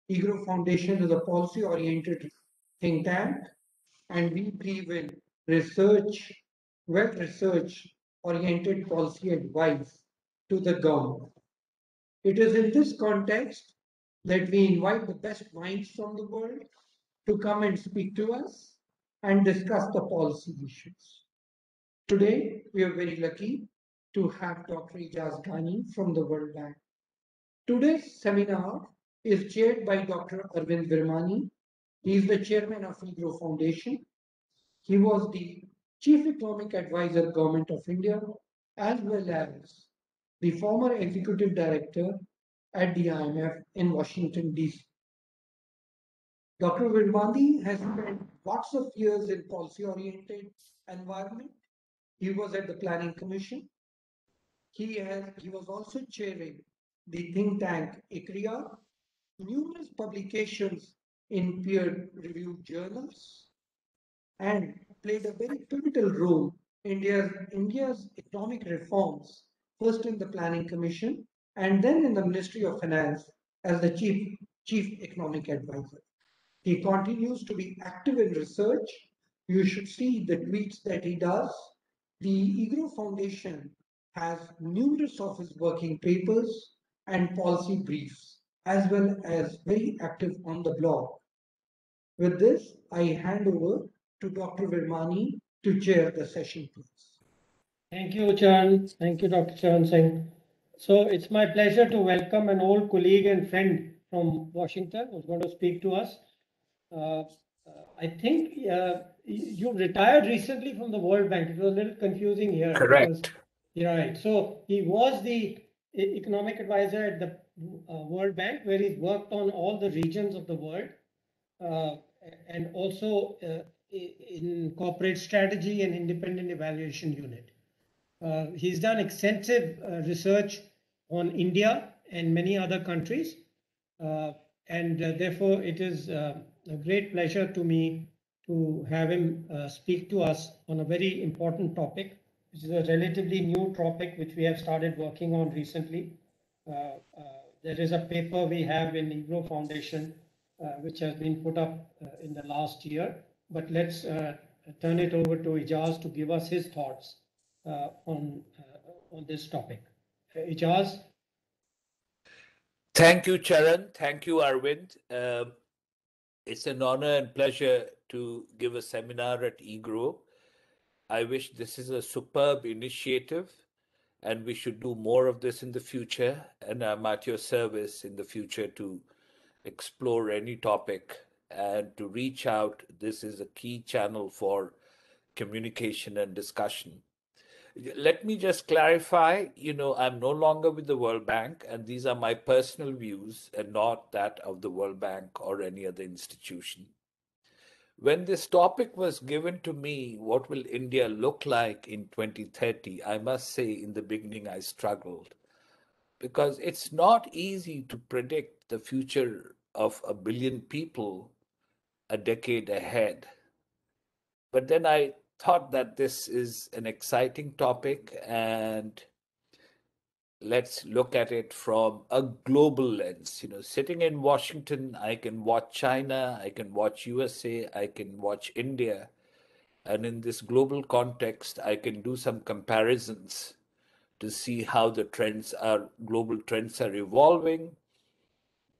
EGROW Foundation is a policy-oriented think tank, and we believe in research, well-research oriented policy advice to the government. It is in this context that we invite the best minds from the world to come and speak to us and discuss the policy issues. Today, we are very lucky to have Dr. Ijaz Ghani from the World Bank. Today's seminar is chaired by Dr. Arvind Virmani. He is the chairman of EGROW Foundation. He was the Chief Economic Advisor, Government of India, as well as the former Executive Director at the IMF in Washington, D.C. Dr. Virmani has spent lots of years in policy-oriented environment. He was at the Planning Commission. He was also chairing the think tank EGROW, numerous publications in peer-reviewed journals, and played a very pivotal role in India's economic reforms, first in the Planning Commission and then in the Ministry of Finance as the chief economic advisor. He continues to be active in research. You should see the tweets that he does. The EGROW Foundation has numerous of his working papers and policy briefs, as well as very active on the blog. With this, I hand over to Dr. Virmani to chair the session, please. Thank you, Charan. Thank you, Dr. Charan Singh. So it's my pleasure to welcome an old colleague and friend from Washington who's going to speak to us. I think you retired recently from the World Bank. It was a little confusing here. Correct. Right. So he was the economic advisor at the World Bank, where he's worked on all the regions of the world, and also in corporate strategy and independent evaluation unit. He's done extensive research on India and many other countries, and therefore it is a great pleasure to me to have him speak to us on a very important topic, which is a relatively new topic which we have started working on recently. There is a paper we have in EGROW Foundation which has been put up in the last year, but let's turn it over to Ijaz to give us his thoughts on this topic. Ijaz? Thank you, Charan. Thank you, Arvind. It's an honor and pleasure to give a seminar at EGROW. I wish this is a superb initiative, and we should do more of this in the future. And I'm at your service in the future to explore any topic and to reach out. This is a key channel for communication and discussion. Let me just clarify, I'm no longer with the World Bank, and these are my personal views and not that of the World Bank or any other institution. When this topic was given to me, what will India look like in 2030? I must say, in the beginning, I struggled because it's not easy to predict the future of 1 billion people a decade ahead. But then I thought that this is an exciting topic, and let's look at it from a global lens. Sitting in Washington, I can watch China, I can watch USA, I can watch India, and in this global context, I can do some comparisons to see how the global trends are evolving,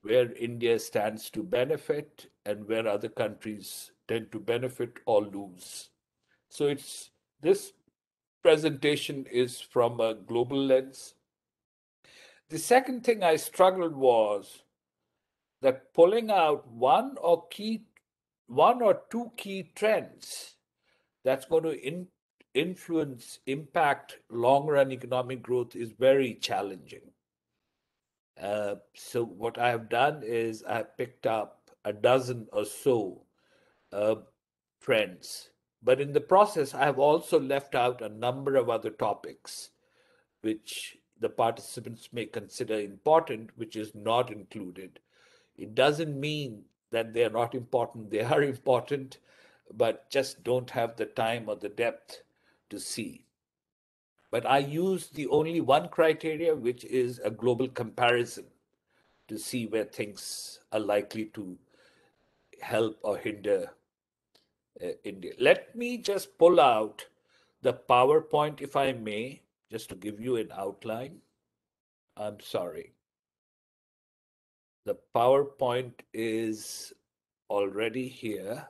where India stands to benefit, and where other countries tend to benefit or lose. So this presentation is from a global lens. The second thing I struggled was that pulling out one or two key trends that's going to impact long-run economic growth is very challenging. So what I have done is I have picked up a dozen or so trends. But in the process, I have also left out a number of other topics which the participants may consider important, which is not included. It doesn't mean that they are not important. They are important, but just don't have the time or the depth to see. But I use the only one criteria, which is a global comparison. to see where things are likely to help or hinder India. Let me just pull out the PowerPoint, if I may, just to give you an outline. I'm sorry. The PowerPoint is already here.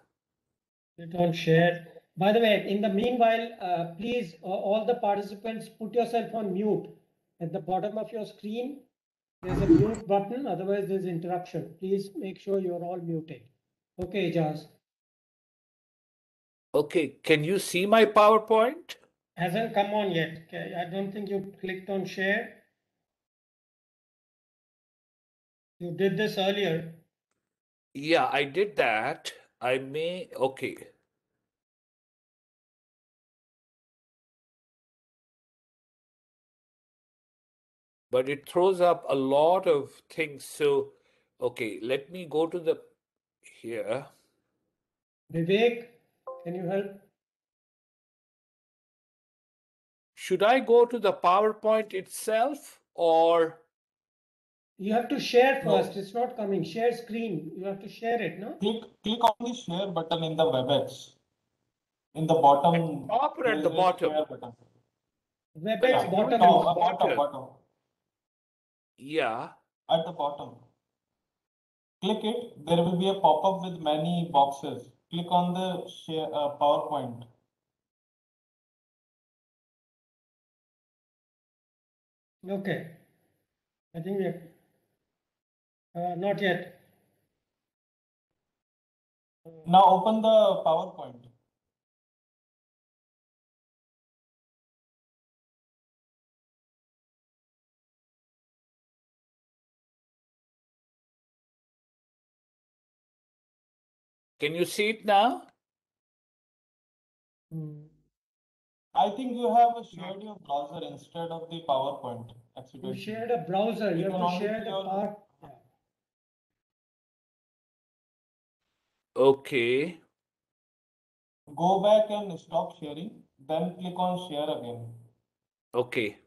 It all shared. By the way, in the meanwhile, please, all the participants, put yourself on mute. At the bottom of your screen, there's a mute button, otherwise there's interruption. Please make sure you're all muted. Okay, Jaz. Okay, can you see my PowerPoint? Hasn't come on yet. Okay, I don't think you clicked on share. You did this earlier. Yeah, I did that. I may, okay. But it throws up a lot of things. So, okay, let me go to the here. Vivek, can you help? Should I go to the PowerPoint itself or? You have to share No. first. It's not coming. Share screen. You have to share it, no? Click on the share button in the WebEx. In the bottom, Top or there at is the a bottom? share button. WebEx Yeah, bottom. bottom. Yeah. At the bottom. Click it. There will be a pop-up with many boxes. Click on the share PowerPoint. Okay. I think we have, not yet. Now open the PowerPoint. Can you see it now? I think you have shared your browser instead of the PowerPoint You accidentally. shared a browser. You You have can to only share see the your- part. Yeah. Okay. Go back and stop sharing. Then click on share again. Okay.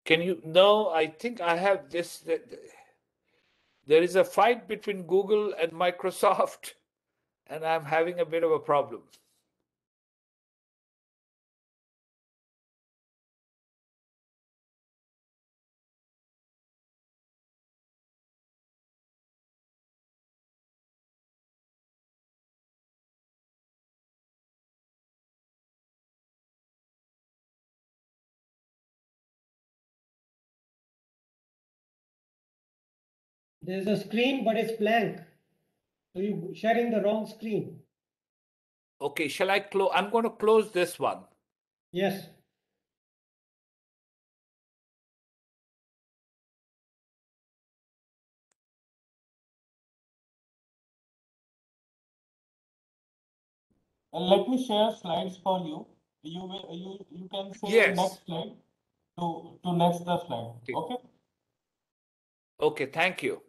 Can you? No, I think I have this. There is a fight between Google and Microsoft, and I'm having a bit of a problem. There's a screen, but it's blank. So you're sharing the wrong screen. Okay, shall I close? I'm going to close this one. Yes. Let me share slides for you. You can say Yes. next slide to next the slide. Okay. Okay, thank you.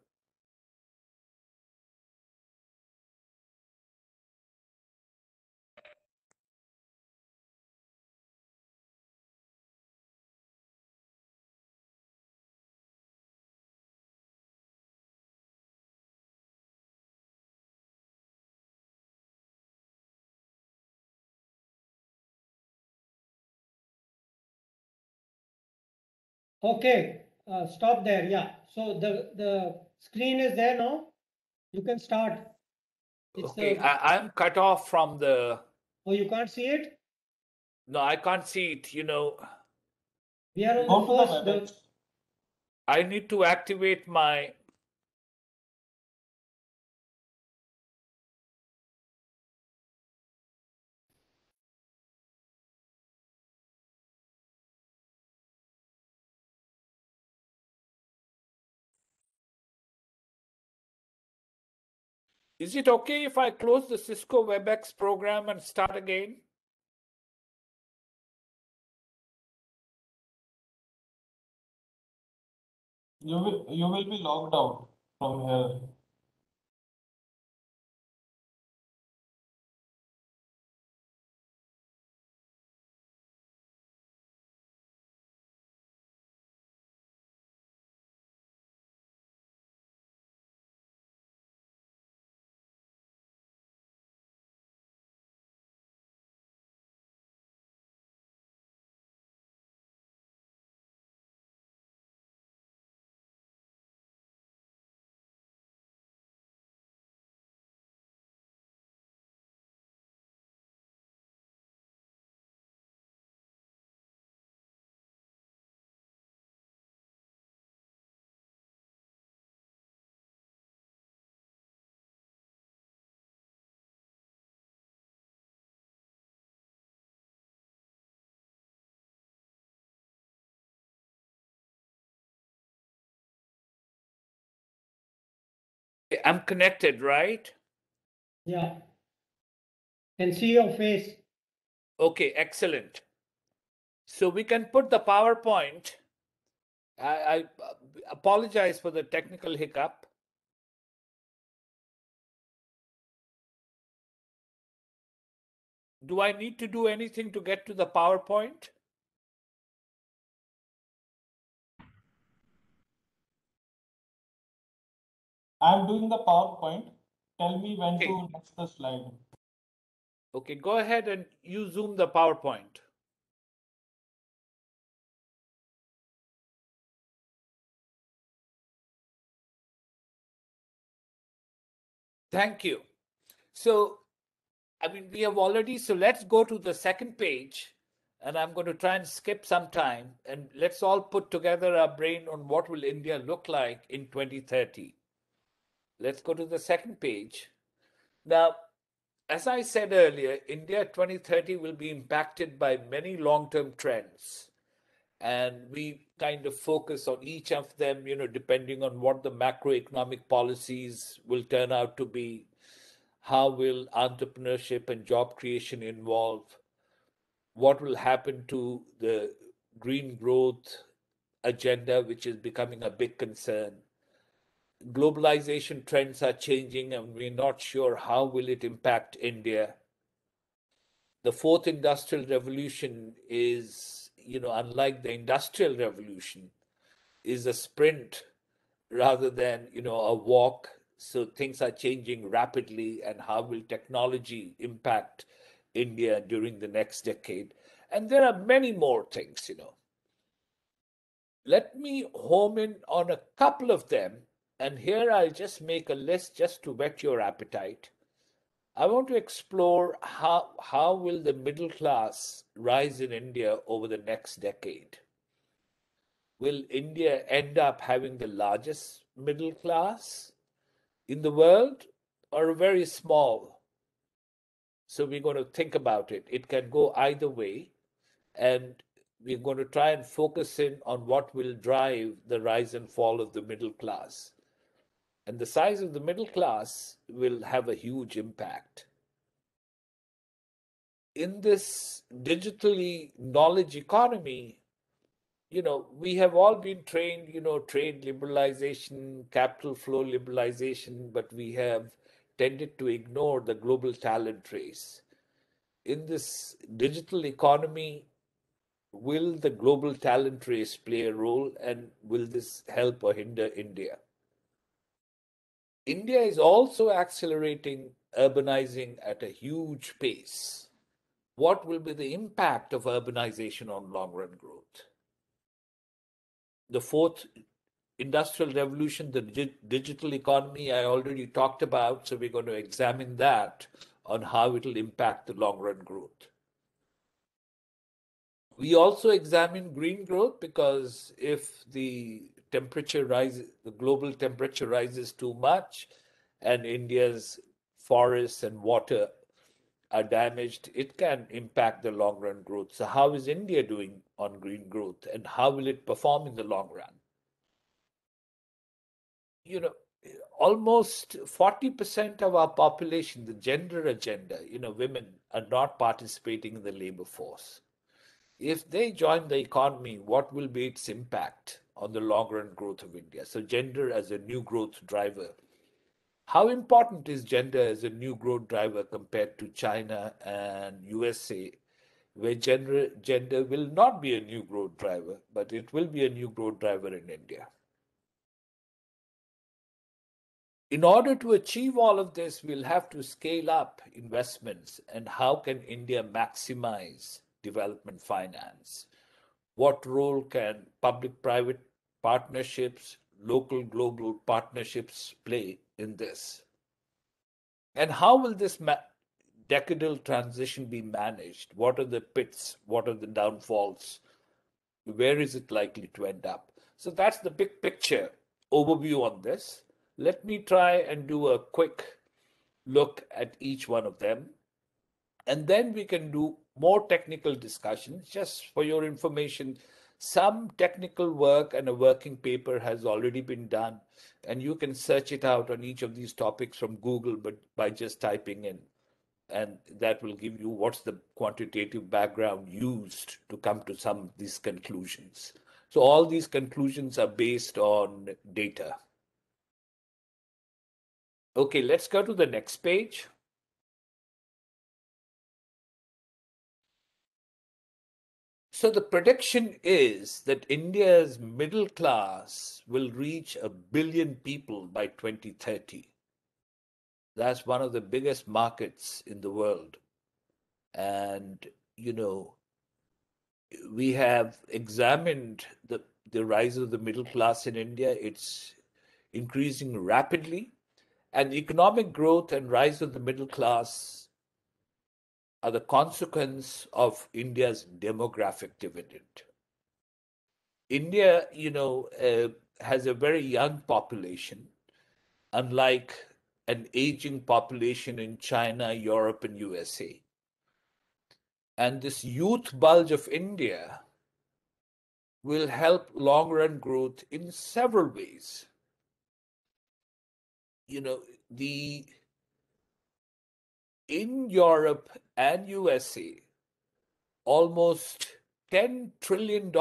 Okay. Stop there. Yeah. So the screen is there now. You can start. It's Okay, the. I'm cut off from the. Oh, you can't see it? No, I can't see it. We are on Go the to the first. WebEx. I need to activate my. Is it okay if I close the Cisco WebEx program and start again? You will be logged out from here. I'm connected, right? Yeah. Can see your face. Okay, excellent. So we can put the PowerPoint. I apologize for the technical hiccup. Do I need to do anything to get to the PowerPoint? I'm doing the PowerPoint. Tell me when Okay. to next the slide. Okay, go ahead and you zoom the PowerPoint. Thank you. So, I mean, we have already, so let's go to the second page, and I'm going to try and skip some time, and let's all put together our brain on what will India look like in 2030. Let's go to the second page. Now, as I said earlier, India 2030 will be impacted by many long-term trends. And we kind of focus on each of them, depending on what the macroeconomic policies will turn out to be. How will entrepreneurship and job creation evolve? What will happen to the green growth agenda, which is becoming a big concern? Globalization trends are changing, and we're not sure how will it impact India. The fourth industrial revolution is, unlike the industrial revolution, is a sprint rather than, a walk. So things are changing rapidly, and how will technology impact India during the next decade? And there are many more things. Let me home in on a couple of them, and here I'll just make a list just to whet your appetite. I want to explore how will the middle class rise in India over the next decade? Will India end up having the largest middle class in the world or a very small? So we're going to think about it. It can go either way, and we're going to try and focus in on what will drive the rise and fall of the middle class. And the size of the middle class will have a huge impact. In this digitally knowledge economy, we have all been trained, trade liberalization, capital flow liberalization, but we have tended to ignore the global talent race. In this digital economy, will the global talent race play a role, and will this help or hinder India? India is also accelerating urbanizing at a huge pace. What will be the impact of urbanization on long run growth? The fourth industrial revolution, the digital economy, I already talked about, so we're going to examine that on how it will impact the long run growth. We also examine green growth because if the temperature rises, the global temperature rises too much, and India's forests and water are damaged, it can impact the long run growth. So, how is India doing on green growth, and how will it perform in the long run? almost 40% of our population, the gender agenda, women are not participating in the labor force. If they join the economy, what will be its impact on the long run growth of India? So, gender as a new growth driver. How important is gender as a new growth driver compared to China and USA, where gender will not be a new growth driver, but it will be a new growth driver in India? In order to achieve all of this, we'll have to scale up investments. And how can India maximize development finance? What role can public-private partnerships, local global partnerships play in this? And how will this decadal transition be managed? What are the pits? What are the downfalls? Where is it likely to end up? So that's the big picture overview on this. Let me try and do a quick look at each one of them. And then we can do more technical discussions. Just for your information, some technical work and a working paper has already been done, and you can search it out on each of these topics from Google, but by just typing in, and that will give you what's the quantitative background used to come to some of these conclusions. So all these conclusions are based on data. Okay, let's go to the next page. So the prediction is that India's middle class will reach 1 billion people by 2030. That's one of the biggest markets in the world. And, we have examined the rise of the middle class in India. It's increasing rapidly. And economic growth and rise of the middle class are the consequence of India's demographic dividend. India, has a very young population, unlike an aging population in China, Europe, and USA. And this youth bulge of India will help long run growth in several ways. The in Europe and USA, almost $10 trillion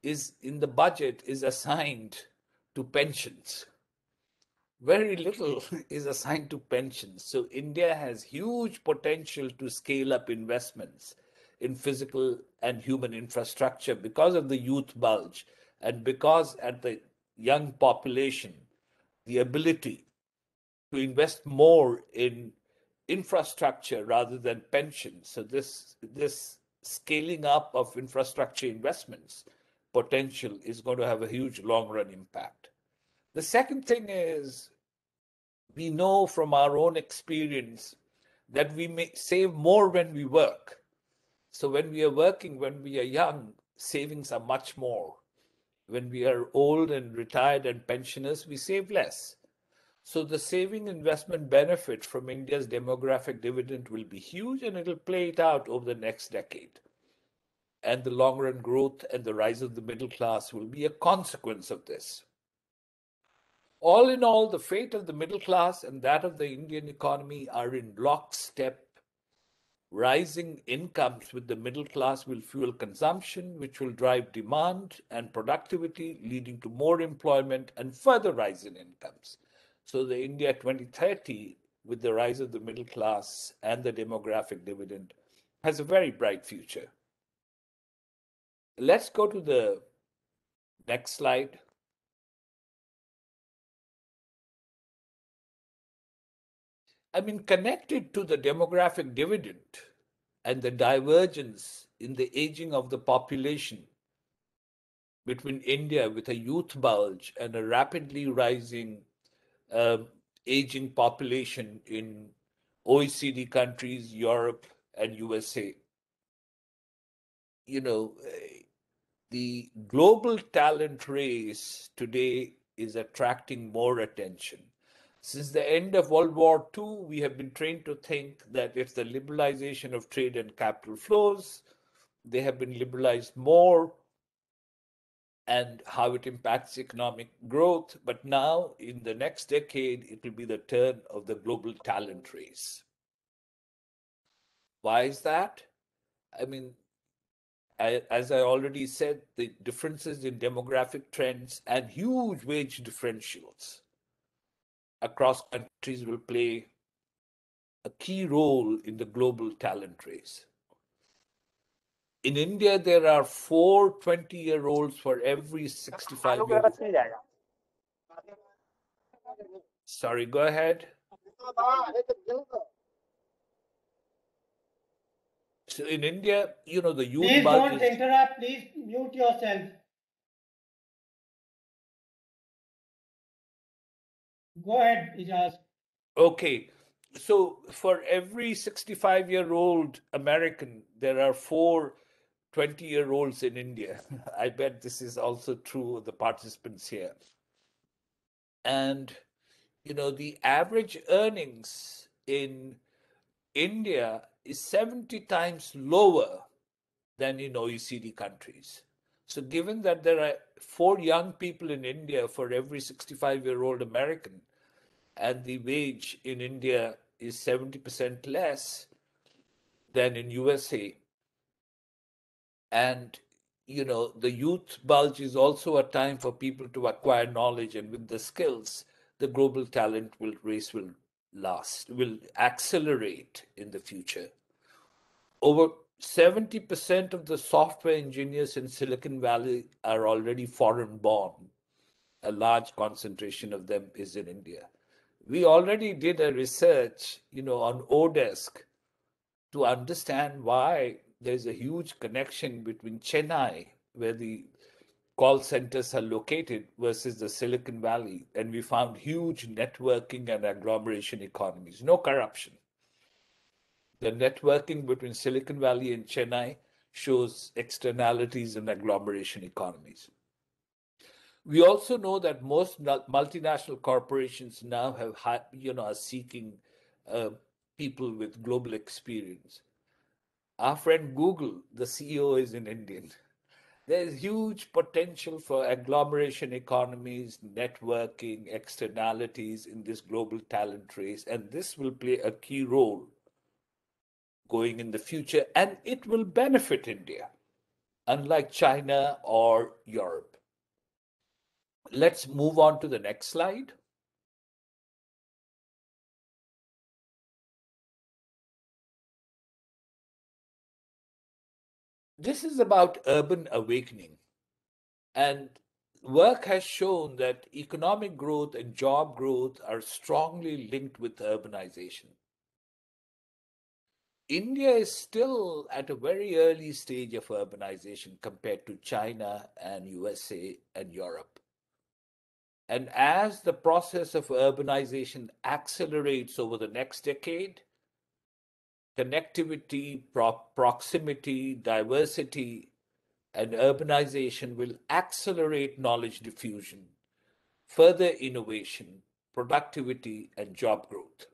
is in the budget is assigned to pensions. Very little is assigned to pensions. So India has huge potential to scale up investments in physical and human infrastructure because of the youth bulge and because at the young population, the ability to invest more in infrastructure rather than pensions. So this scaling up of infrastructure investments potential is going to have a huge long run impact. The second thing is we know from our own experience that we may save more when we work. So when we are working, when we are young, savings are much more. When we are old and retired and pensioners, we save less. So the saving investment benefit from India's demographic dividend will be huge, and it'll play it out over the next decade. And the long run growth and the rise of the middle class will be a consequence of this. All in all, the fate of the middle class and that of the Indian economy are in lockstep. Rising incomes with the middle class will fuel consumption, which will drive demand and productivity, leading to more employment and further rise in incomes. So the India 2030, with the rise of the middle class and the demographic dividend, has a very bright future. Let's go to the next slide. Connected to the demographic dividend and the divergence in the aging of the population between India with a youth bulge and a rapidly rising aging population in OECD countries, Europe, and USA. The global talent race today is attracting more attention. Since the end of World War II, we have been trained to think that it's the liberalization of trade and capital flows. They have been liberalized more. and how it impacts economic growth. But now, in the next decade, it will be the turn of the global talent race. Why is that? I mean, as I already said, the differences in demographic trends and huge wage differentials across countries will play a key role in the global talent race. In India, there are 4 20-year-olds for every 65-year-old. Sorry, go ahead. So in India, the youth Please bulge don't is interrupt. Please mute yourself. Go ahead, Ijaz. okay. So for every 65-year-old American, there are 4 20-year-olds in India. I bet this is also true of the participants here. And the average earnings in India is 70 times lower than in OECD countries. So, given that there are 4 young people in India for every 65-year-old American, and the wage in India is 70% less than in USA, and the youth bulge is also a time for people to acquire knowledge, and with the skills, the global talent race will accelerate in the future. Over 70% of the software engineers in Silicon Valley are already foreign born. A large concentration of them is in India. We already did a research, on Odesk to understand why there's a huge connection between Chennai, where the call centers are located, versus the Silicon Valley. And we found huge networking and agglomeration economies, no corruption. The networking between Silicon Valley and Chennai shows externalities and agglomeration economies. We also know that most multinational corporations now are seeking people with global experience. Our friend Google, the CEO is an Indian. There's huge potential for agglomeration economies, networking, externalities in this global talent race, and this will play a key role going in the future, and it will benefit India, unlike China or Europe. Let's move on to the next slide. This is about urban awakening. And work has shown that economic growth and job growth are strongly linked with urbanization. India is still at a very early stage of urbanization compared to China and USA and Europe. And as the process of urbanization accelerates over the next decade, connectivity, proximity, diversity, and urbanization will accelerate knowledge diffusion, further innovation, productivity, and job growth.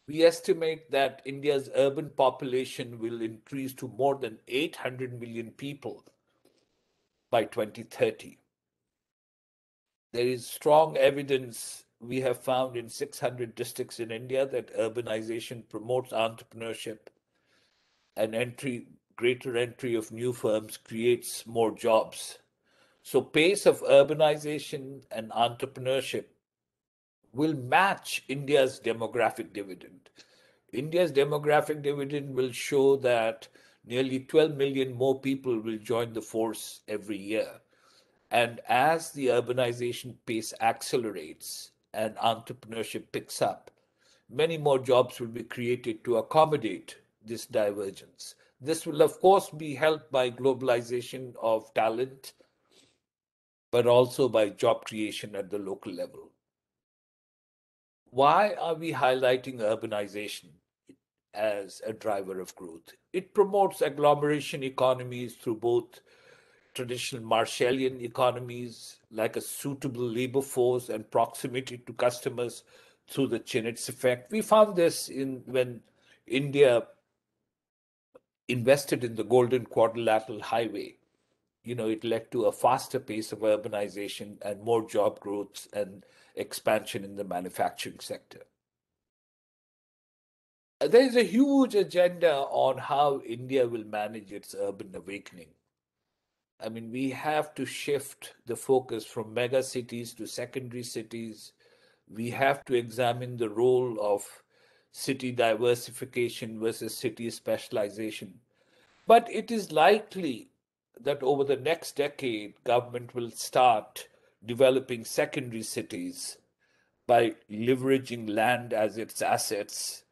We estimate that India's urban population will increase to more than 800 million people by 2030. There is strong evidence we have found in 600 districts in India that urbanization promotes entrepreneurship, and greater entry of new firms creates more jobs. So pace of urbanization and entrepreneurship will match India's demographic dividend. India's demographic dividend will show that nearly 12 million more people will join the force every year. And as the urbanization pace accelerates and entrepreneurship picks up, many more jobs will be created to accommodate this divergence. This will, of course, be helped by globalization of talent, but also by job creation at the local level. Why are we highlighting urbanization as a driver of growth? It promotes agglomeration economies through both traditional Marshallian economies, like a suitable labor force and proximity to customers through the Chinitz effect. We found this when India invested in the Golden Quadrilateral Highway it led to a faster pace of urbanization and more job growth and expansion in the manufacturing sector. There is a huge agenda on how India will manage its urban awakening. I mean, we have to shift the focus from mega cities to secondary cities. We have to examine the role of city diversification versus city specialization. But it is likely that over the next decade, government will start developing secondary cities by leveraging land as its assets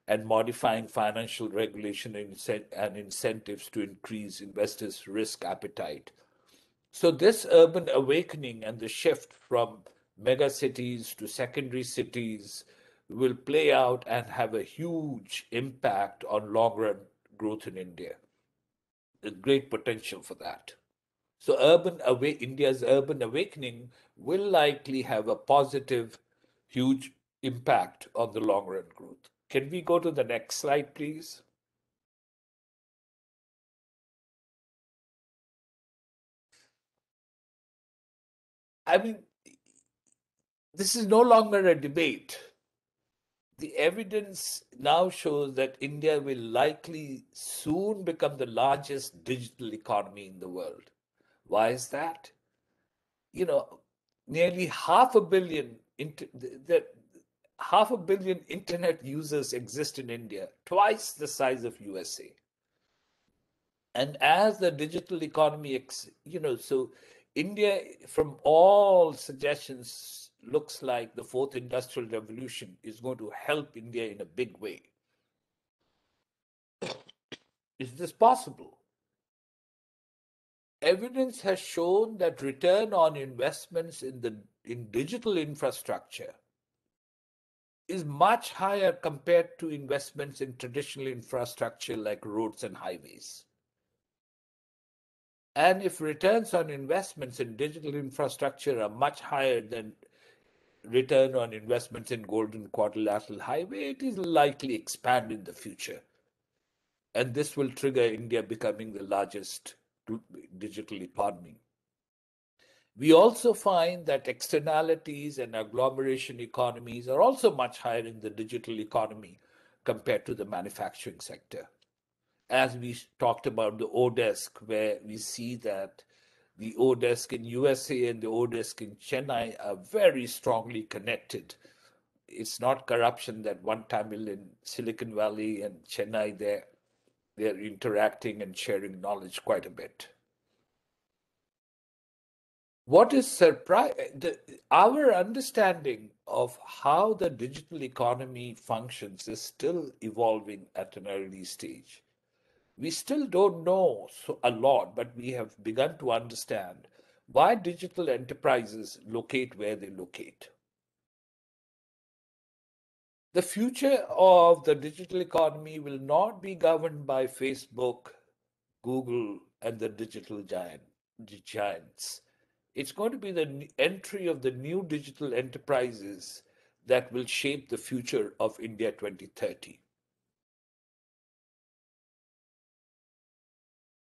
and modifying financial regulation and incentives to increase investors' risk appetite. So, this urban awakening and the shift from mega cities to secondary cities will play out and have a huge impact on long run growth in India. A great potential for that. So, India's urban awakening will likely have a positive, huge impact on the long run growth. Can we go to the next slide, please? I mean, this is no longer a debate. The evidence now shows that India will likely soon become the largest digital economy in the world. Why is that? You know, nearly half a billion internet users exist in India, twice the size of USA. And as the digital economy, so India, from all suggestions, looks like the fourth industrial revolution is going to help India in a big way. Is this possible? Evidence has shown that return on investments in digital infrastructure is much higher compared to investments in traditional infrastructure like roads and highways. And if returns on investments in digital infrastructure are much higher than return on investments in golden quadrilateral highway, it is likely expand in the future. And this will trigger India becoming the largest digital economy. We also find that externalities and agglomeration economies are also much higher in the digital economy compared to the manufacturing sector. As we talked about the Odesk, where we see that the Odesk in USA and the Odesk in Chennai are very strongly connected. It's not corruption that one Tamil in Silicon Valley and Chennai, they're interacting and sharing knowledge quite a bit. What is our understanding of how the digital economy functions is still evolving at an early stage. We still don't know a lot, but we have begun to understand why digital enterprises locate where they locate. The future of the digital economy will not be governed by Facebook, Google, and the digital giants. It's going to be the entry of the new digital enterprises that will shape the future of India 2030.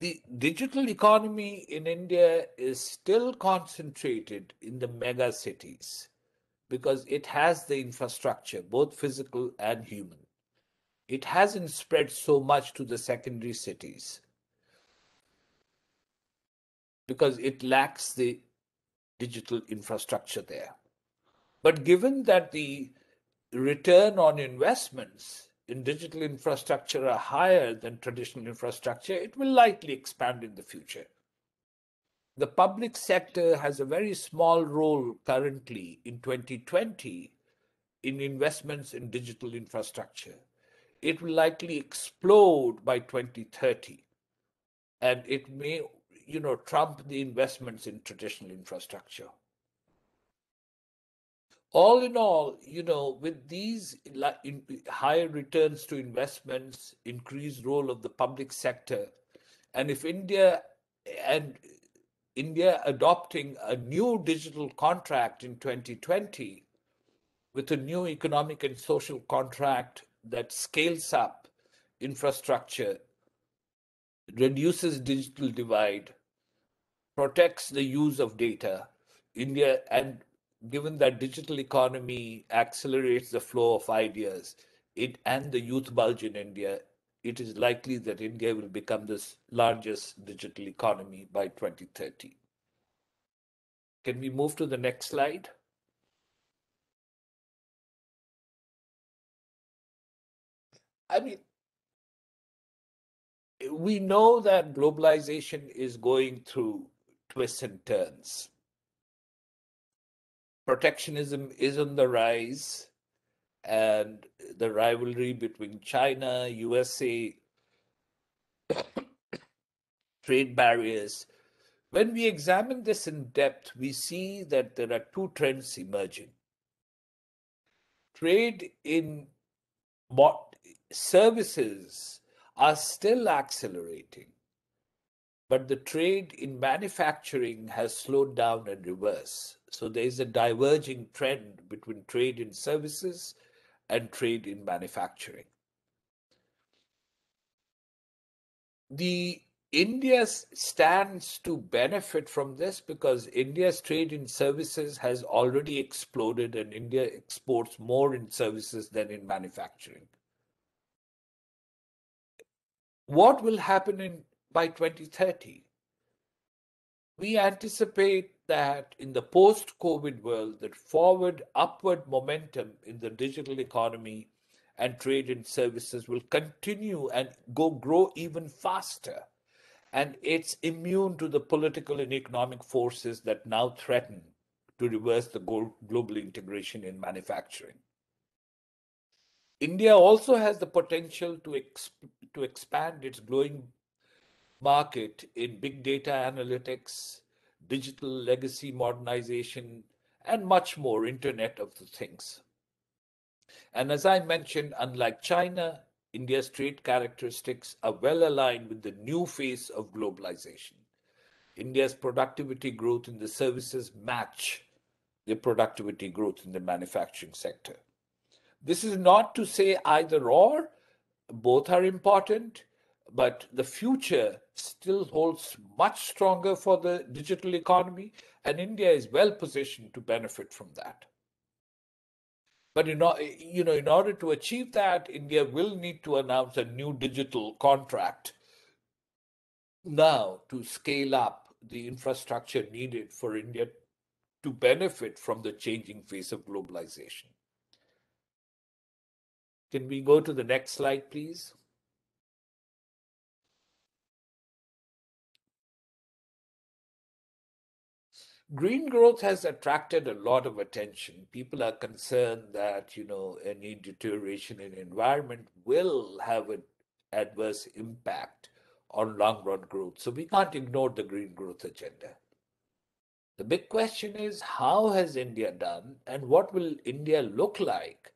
The digital economy in India is still concentrated in the mega cities because it has the infrastructure, both physical and human. It hasn't spread so much to the secondary cities because it lacks the digital infrastructure there. But given that the return on investments in digital infrastructure are higher than traditional infrastructure, it will likely expand in the future. The public sector has a very small role currently in 2020 in investments in digital infrastructure. It will likely explode by 2030, and it may, trump the investments in traditional infrastructure. All in all, with these higher returns to investments, increased role of the public sector, and if India adopting a new digital contract in 2020 with a new economic and social contract that scales up infrastructure, reduces digital divide, protects the use of data. India, and given that digital economy accelerates the flow of ideas, and the youth bulge in India, it is likely that India will become the largest digital economy by 2030. Can we move to the next slide? I mean, we know that globalization is going through twists and turns. Protectionism is on the rise, and the rivalry between China, USA, trade barriers. When we examine this in depth, we see that there are two trends emerging. Trade in services are still accelerating, but the trade in manufacturing has slowed down and reversed. So there is a diverging trend between trade in services and trade in manufacturing. The India stands to benefit from this because India's trade in services has already exploded, and India exports more in services than in manufacturing. What will happen by 2030? We anticipate that in the post-COVID world, that forward upward momentum in the digital economy and trade in services will continue and grow even faster. And it's immune to the political and economic forces that now threaten to reverse the global integration in manufacturing. India also has the potential to expand its growing market in big data analytics, digital legacy modernization, and much more, Internet of the Things. And as I mentioned, unlike China, India's trade characteristics are well aligned with the new phase of globalization. India's productivity growth in the services match the productivity growth in the manufacturing sector. This is not to say either or, both are important, but the future still holds much stronger for the digital economy, and India is well positioned to benefit from that. But in order to achieve that, India will need to announce a new digital contract now to scale up the infrastructure needed for India to benefit from the changing face of globalization. Can we go to the next slide, please? Green growth has attracted a lot of attention. People are concerned that, any deterioration in environment will have an adverse impact on long-run growth. So we can't ignore the green growth agenda. The big question is, how has India done, and what will India look like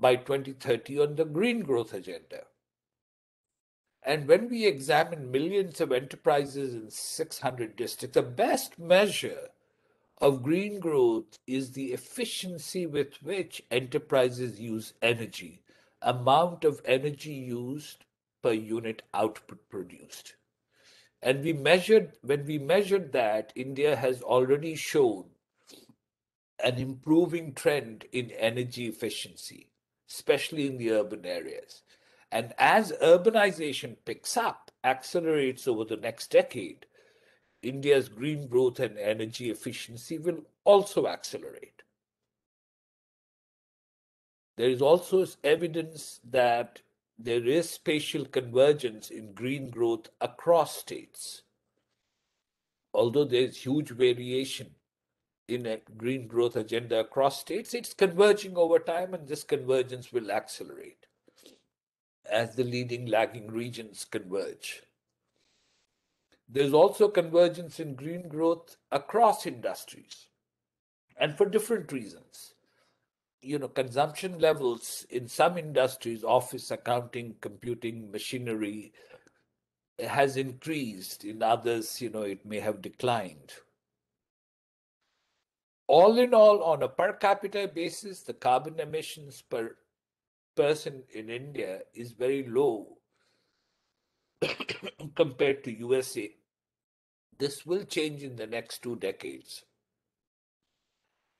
by 2030 on the green growth agenda? And when we examine millions of enterprises in 600 districts, the best measure of green growth is the efficiency with which enterprises use energy, amount of energy used per unit output produced. And when we measured that, India has already shown an improving trend in energy efficiency, especially in the urban areas. And as urbanization picks up, accelerates over the next decade, India's green growth and energy efficiency will also accelerate. There is also evidence that there is spatial convergence in green growth across states. Although there is huge variation in a green growth agenda across states, it's converging over time, and this convergence will accelerate as the leading lagging regions converge. There's also convergence in green growth across industries, and for different reasons. Consumption levels in some industries, office, accounting, computing, machinery, has increased. In others, it may have declined. All in all, on a per capita basis, the carbon emissions per person in India is very low compared to USA. This will change in the next 2 decades.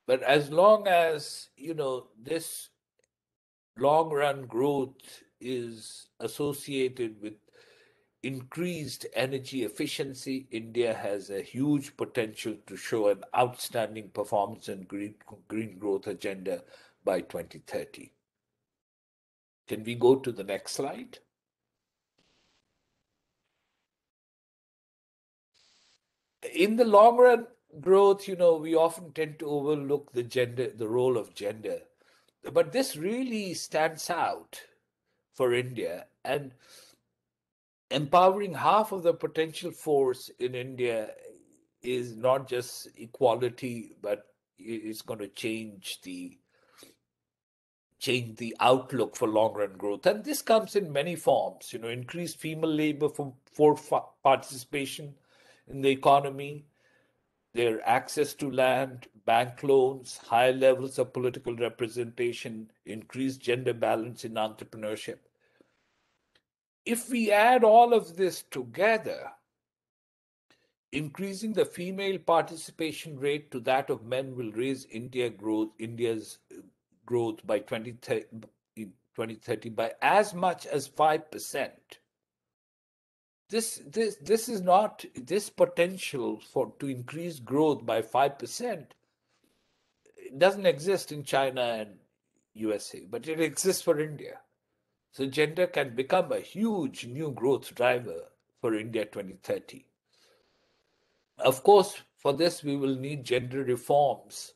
But as long as, this long run growth is associated with increased energy efficiency, India has a huge potential to show an outstanding performance in green growth agenda by 2030. Can we go to the next slide? In the long run growth, we often tend to overlook the role of gender. But this really stands out for India, and empowering half of the potential force in India is not just equality, but it's going to change the outlook for long run growth. And this comes in many forms, increased female labor for participation in the economy, their access to land, bank loans, high levels of political representation, increased gender balance in entrepreneurship. If we add all of this together, increasing the female participation rate to that of men will raise India's growth by 2030 by as much as 5%. This potential to increase growth by 5% doesn't exist in China and USA, but it exists for India. So gender can become a huge new growth driver for India 2030. Of course, for this we will need gender reforms,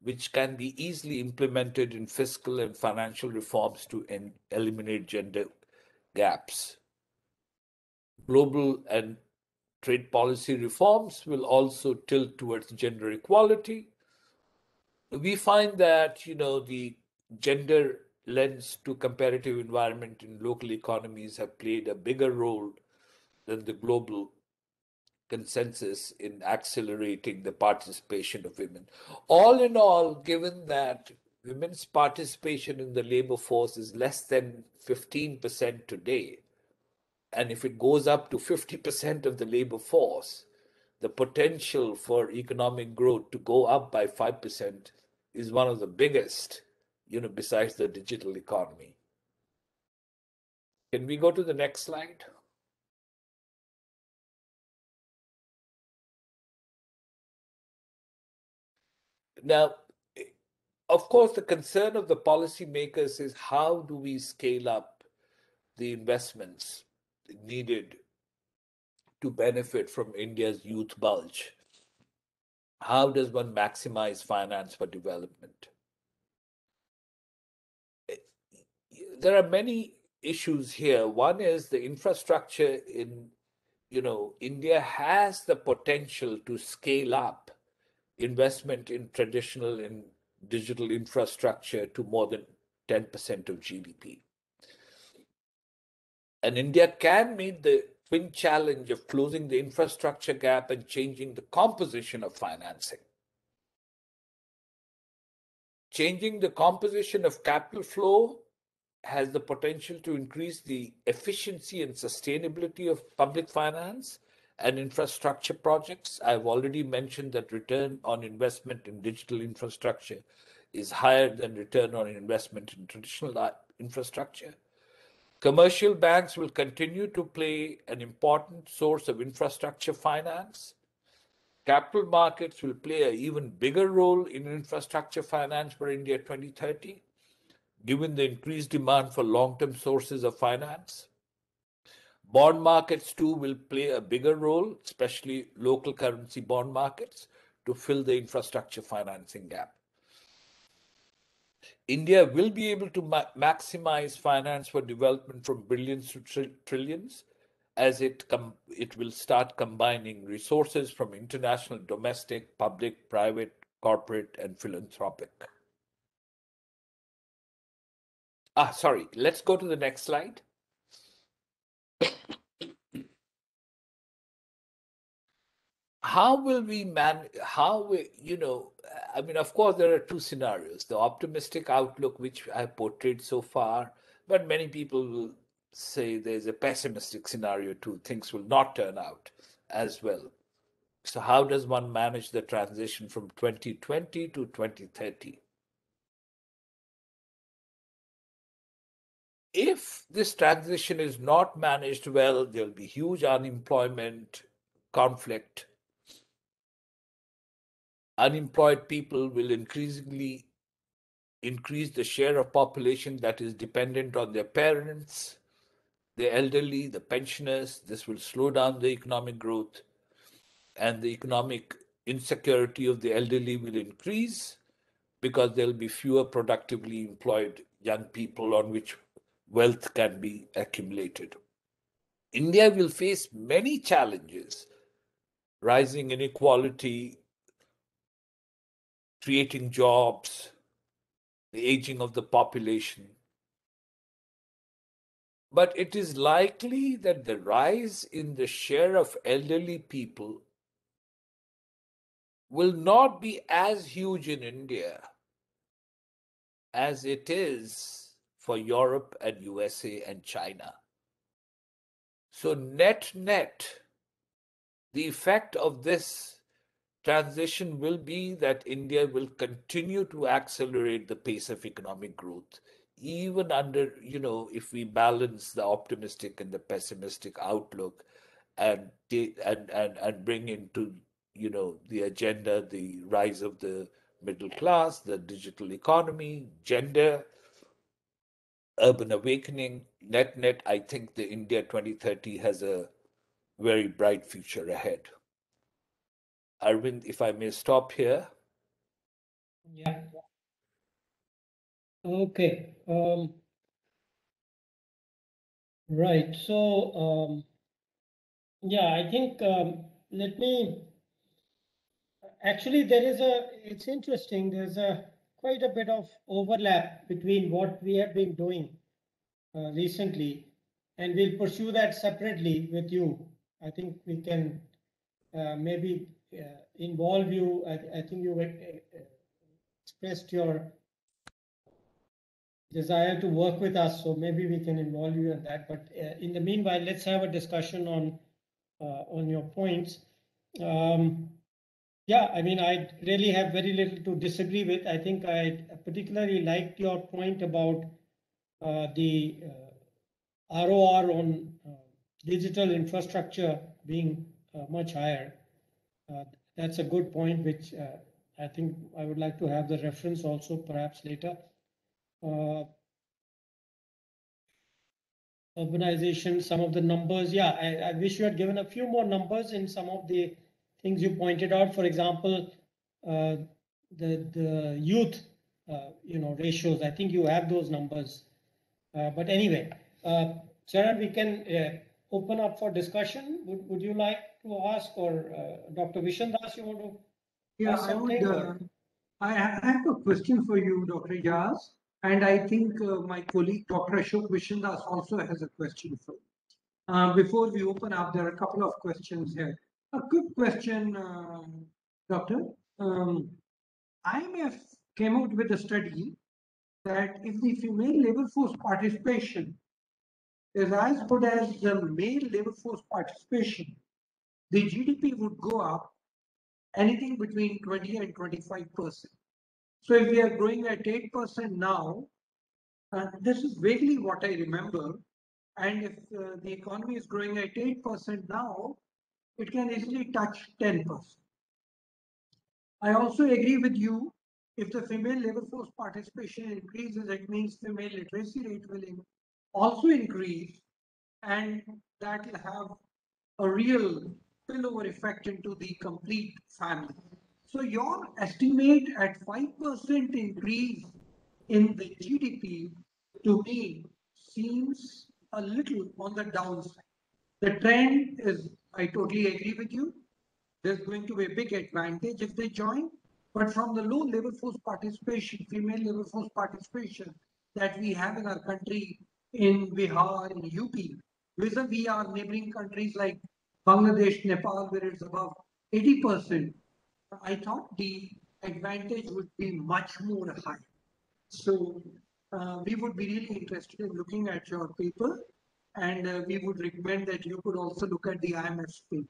which can be easily implemented in fiscal and financial reforms to eliminate gender gaps. Global and trade policy reforms will also tilt towards gender equality. We find that, the gender lens to comparative environment in local economies have played a bigger role than the global consensus in accelerating the participation of women. All in all, given that women's participation in the labor force is less than 15% today, and if it goes up to 50% of the labor force, the potential for economic growth to go up by 5% is one of the biggest, besides the digital economy. Can we go to the next slide? Now, of course, the concern of the policymakers is how do we scale up the investments needed to benefit from India's youth bulge? How does one maximize finance for development? There are many issues here. One is the infrastructure in, India has the potential to scale up investment in traditional and digital infrastructure to more than 10% of GDP. And India can meet the twin challenge of closing the infrastructure gap and changing the composition of financing. Changing the composition of capital flow has the potential to increase the efficiency and sustainability of public finance and infrastructure projects. I've already mentioned that return on investment in digital infrastructure is higher than return on investment in traditional infrastructure. Commercial banks will continue to play an important source of infrastructure finance. Capital markets will play an even bigger role in infrastructure finance for India 2030, given the increased demand for long-term sources of finance. Bond markets too will play a bigger role, especially local currency bond markets, to fill the infrastructure financing gap. India will be able to maximize finance for development from billions to trillions as it will start combining resources from international, domestic, public, private, corporate, and philanthropic. Sorry, let's go to the next slide. How will we of course, there are two scenarios: the optimistic outlook, which I have portrayed so far, but many people will say there's a pessimistic scenario too. Things will not turn out as well. So how does one manage the transition from 2020 to 2030? If this transition is not managed well, there'll be huge unemployment, conflict. Unemployed people will increasingly increase the share of population that is dependent on their parents, the elderly, the pensioners. This will slow down the economic growth, and the economic insecurity of the elderly will increase because there'll be fewer productively employed young people on which wealth can be accumulated. India will face many challenges: rising inequality, creating jobs, the aging of the population. But it is likely that the rise in the share of elderly people will not be as huge in India as it is for Europe and USA and China. So net net, the effect of this transition will be that India will continue to accelerate the pace of economic growth, even under, if we balance the optimistic and the pessimistic outlook, and bring into, the agenda the rise of the middle class, the digital economy, gender, urban awakening. Net net, I think the India 2030 has a very bright future ahead. Arvind, if I may stop here. Yeah. Okay. Right. So, yeah, I think let me actually it's interesting. There's quite a bit of overlap between what we have been doing recently, and we'll pursue that separately with you. I think we can maybe involve you. I think you expressed your desire to work with us, so maybe we can involve you in that. But in the meanwhile, let's have a discussion on your points. Yeah, I mean, I really have very little to disagree with. I think I particularly liked your point about the ROR on digital infrastructure being much higher. That's a good point, which I think I would like to have the reference also perhaps later. Urbanization, some of the numbers, yeah, I wish you had given a few more numbers in some of the things you pointed out. For example, the youth, ratios. I think you have those numbers. But anyway, Sharon, we can open up for discussion. Would you like to ask, or Dr. Vishandas, you want to Yeah, ask something? I have a question for you, Dr. Yas, and I think my colleague, Dr. Ashok Vishandas, also has a question for you. Before we open up, there are a couple of questions here. A quick question, Doctor. IMF came out with a study that if the female labor force participation is as good as the male labor force participation, the GDP would go up anything between 20 and 25%. So if we are growing at 8% now, this is vaguely what I remember. And if the economy is growing at 8% now, it can easily touch 10%. I also agree with you. If the female labor force participation increases, it means female literacy rate will also increase, and that will have a real spillover effect into the complete family. So your estimate at 5% increase in the GDP to me seems a little on the downside. The trend is, I totally agree with you. There's going to be a big advantage if they join. But from the low labor force participation, female labor force participation that we have in our country, in Bihar, in UP, vis-a-vis our neighboring countries like Bangladesh, Nepal, where it's above 80%, I thought the advantage would be much more high. So we would be really interested in looking at your paper, and we would recommend that you could also look at the IMF's paper.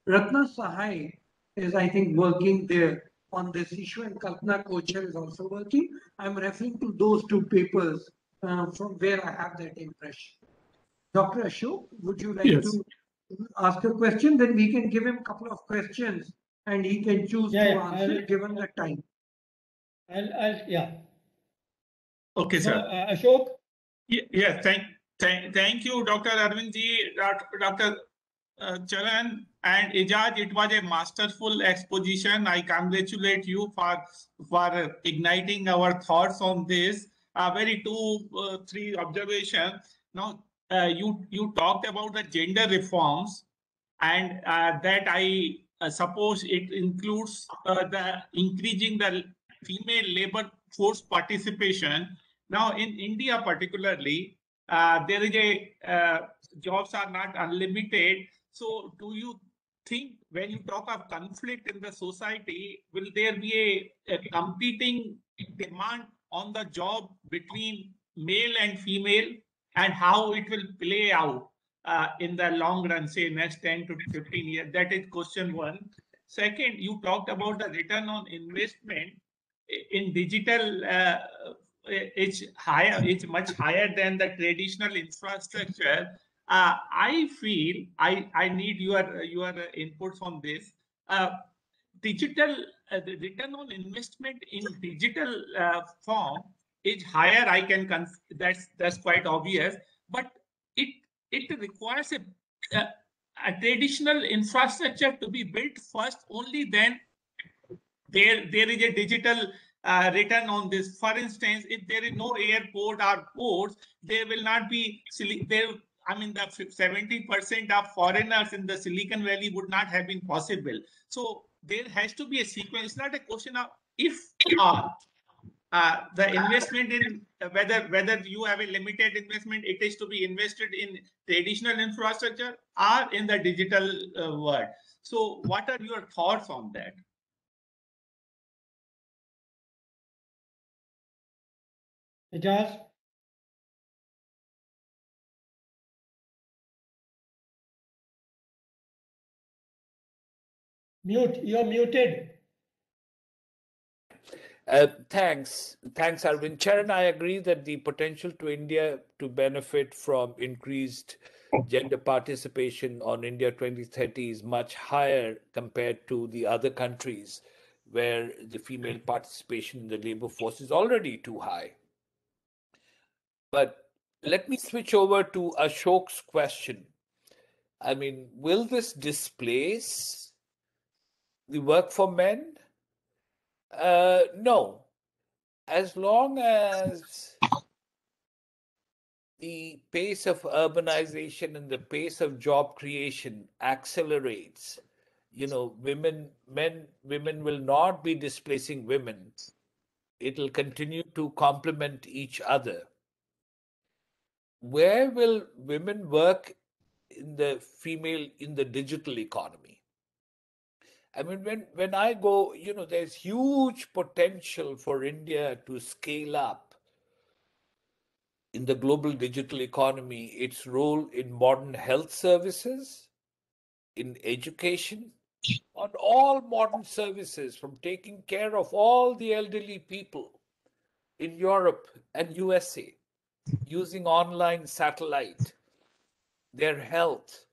Ratna Sahai is, I think, working there on this issue, and Kalpana Kochhar is also working. I'm referring to those two papers from where I have that impression. Dr. Ashok, would you like Yes. to ask a question? Then we can give him a couple of questions and he can choose Yeah, to yeah, answer given the time. Yeah. Okay, So, sir. Ashok, Yes, thank you, Dr. Arvind ji, Dr. Charan and Ijaz. It was a masterful exposition. I congratulate you for igniting our thoughts on this. Very three observations. Now, you talked about the gender reforms, and that I suppose it includes the increasing the female labor force participation. Now, in India particularly, there is jobs are not unlimited. So, do you think when you talk of conflict in the society, will there be a competing demand on the job between male and female, and how it will play out in the long run, say next 10 to 15 years? That is question one. Second, you talked about the return on investment in digital. It's higher, it's much higher than the traditional infrastructure. I feel I need your inputs on this. Digital, the return on investment in digital form is higher. That's quite obvious, but it it requires a traditional infrastructure to be built first. Only then there is a digital return on this. For instance, if there is no airport or ports, there will not be there. I mean, the 70% of foreigners in the Silicon Valley would not have been possible. So there has to be a sequence. It's not a question of if or. The investment in whether you have a limited investment, it is to be invested in traditional infrastructure or in the digital world. So, what are your thoughts on that? Ijaz, you're muted. Thanks, Arvind. Charan, I agree that the potential to India to benefit from increased gender participation on India 2030 is much higher compared to the other countries where the female participation in the labor force is already too high. But let me switch over to Ashok's question. I mean, will this displace the work for men? No. As long as the pace of urbanization and the pace of job creation accelerates, women will not be displacing women. It'll continue to complement each other. Where will women work in the digital economy? I mean, when I go, there's huge potential for India to scale up in the global digital economy, its role in modern health services, in education, on all modern services, from taking care of all the elderly people in Europe and USA, using online satellite, their health.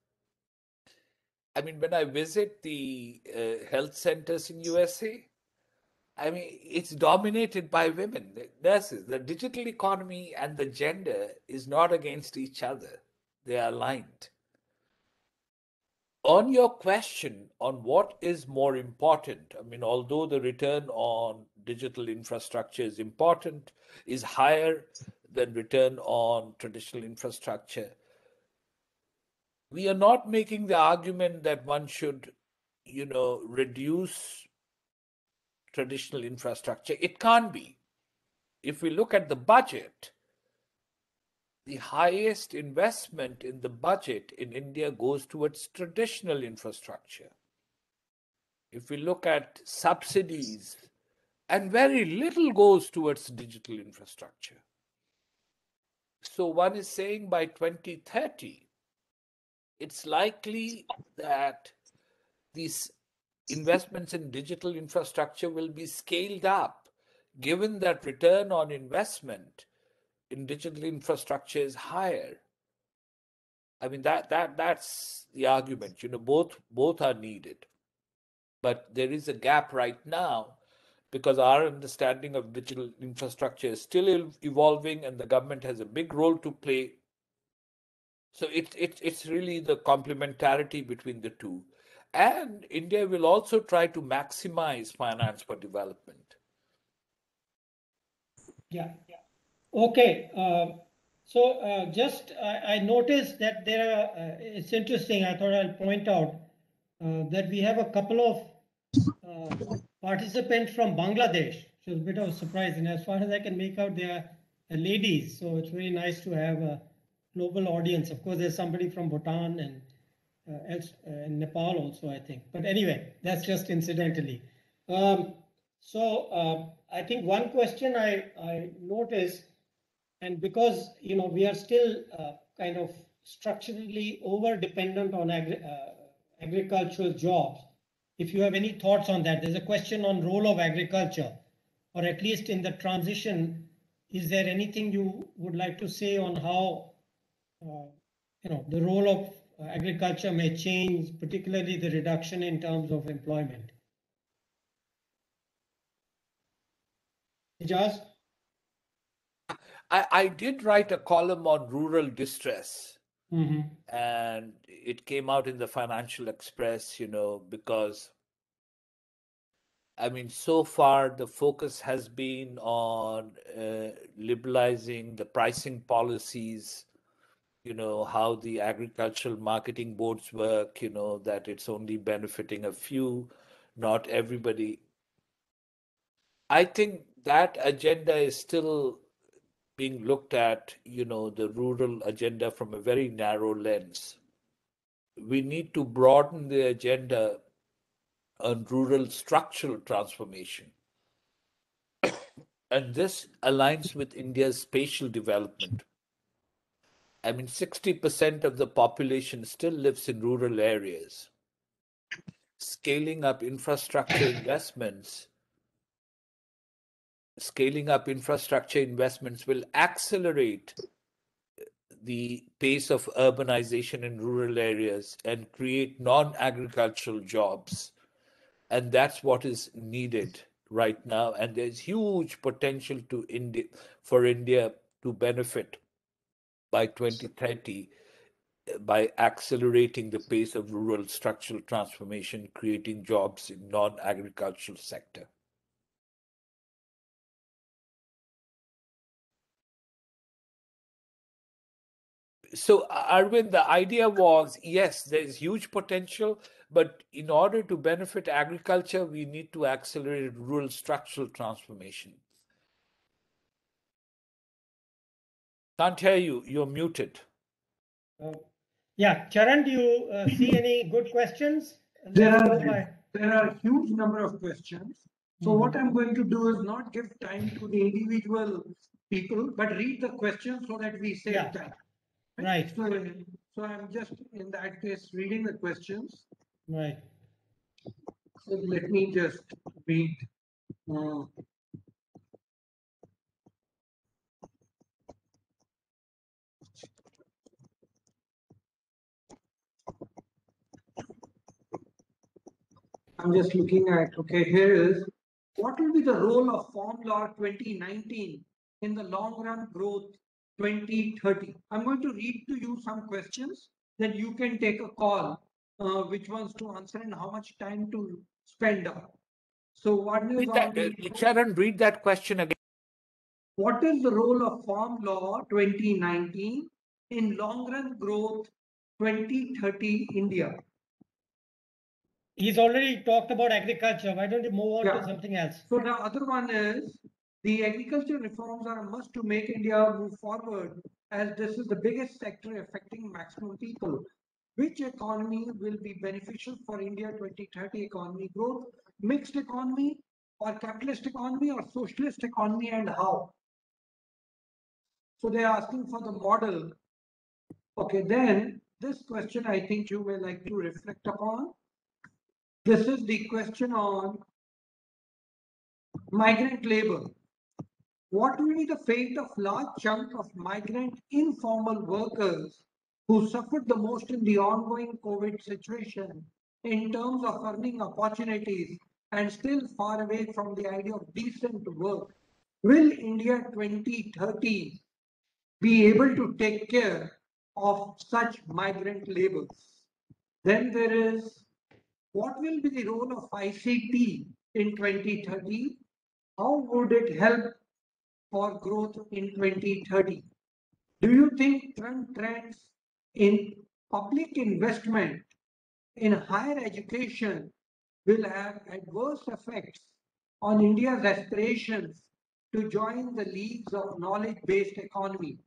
I mean, when I visit the health centers in USA, I mean, it's dominated by women, the nurses. The digital economy and the gender is not against each other. They are aligned. On your question on what is more important, I mean, although the return on digital infrastructure is important, is higher than return on traditional infrastructure, we are not making the argument that one should, reduce traditional infrastructure. It can't be. If we look at the budget, the highest investment in the budget in India goes towards traditional infrastructure. If we look at subsidies, and very little goes towards digital infrastructure. So one is saying by 2030, it's likely that these investments in digital infrastructure will be scaled up, given that return on investment in digital infrastructure is higher. I mean, that's the argument. You know, both are needed. But there is a gap right now because our understanding of digital infrastructure is still evolving and the government has a big role to play. So it's really the complementarity between the two. And India will also try to maximize finance for development. Yeah. Okay. I noticed that there are, it's interesting. I thought I'll point out that we have a couple of participants from Bangladesh, which was a bit of a surprise. And as far as I can make out, they are ladies. So it's very nice to have a global audience. Of course, there's somebody from Bhutan and Nepal also, I think. But anyway, that's just incidentally. I think one question I noticed, and because we are still kind of structurally over dependent on agricultural jobs, if you have any thoughts on that. There's a question on role of agriculture, or at least in the transition. Is there anything you would like to say on how the role of agriculture may change, particularly the reduction in terms of employment? Ijaz? I did write a column on rural distress, Mm-hmm. and it came out in the Financial Express, because I mean, so far the focus has been on liberalizing the pricing policies, how the agricultural marketing boards work, that it's only benefiting a few, not everybody. I think that agenda is still being looked at, the rural agenda from a very narrow lens. We need to broaden the agenda on rural structural transformation. And this aligns with India's spatial development. I mean, 60% of the population still lives in rural areas. Scaling up infrastructure investments will accelerate the pace of urbanization in rural areas and create non-agricultural jobs. And that's what is needed right now. And there's huge potential for India to benefit by 2030 by accelerating the pace of rural structural transformation, creating jobs in non-agricultural sector. So, Arvind, the idea was, yes, there's huge potential, but in order to benefit agriculture, we need to accelerate rural structural transformation. Can't hear you. You're muted. Yeah, Charan, do you see any good questions? There are a huge number of questions. So what I'm going to do is not give time to the individual people, but read the questions so that we save time. Right. So I'm just, in that case, reading the questions. Right. So let me just read. I'm just looking at, okay, here is, what will be the role of Farm Law 2019 in the long run growth 2030? I'm going to read to you some questions, then you can take a call, which ones to answer and how much time to spend on. So what is Sharon, read that question again. What is the role of Farm Law 2019 in long run growth 2030 India? He's already talked about agriculture. Why don't you move on to something else? So the other one is, the agriculture reforms are a must to make India move forward, as this is the biggest sector affecting maximum people. Which economy will be beneficial for India 2030 economy growth? Mixed economy or capitalist economy or socialist economy, and how? So they're asking for the model. Okay, then this question I think you may like to reflect upon. This is the question on migrant labor. What will be the fate of large chunk of migrant informal workers who suffered the most in the ongoing COVID situation in terms of earning opportunities and still far away from the idea of decent work? Will India 2030 be able to take care of such migrant laborers? Then there is, what will be the role of ICT in 2030? How would it help for growth in 2030? Do you think current trends in public investment in higher education will have adverse effects on India's aspirations to join the leagues of knowledge-based economy?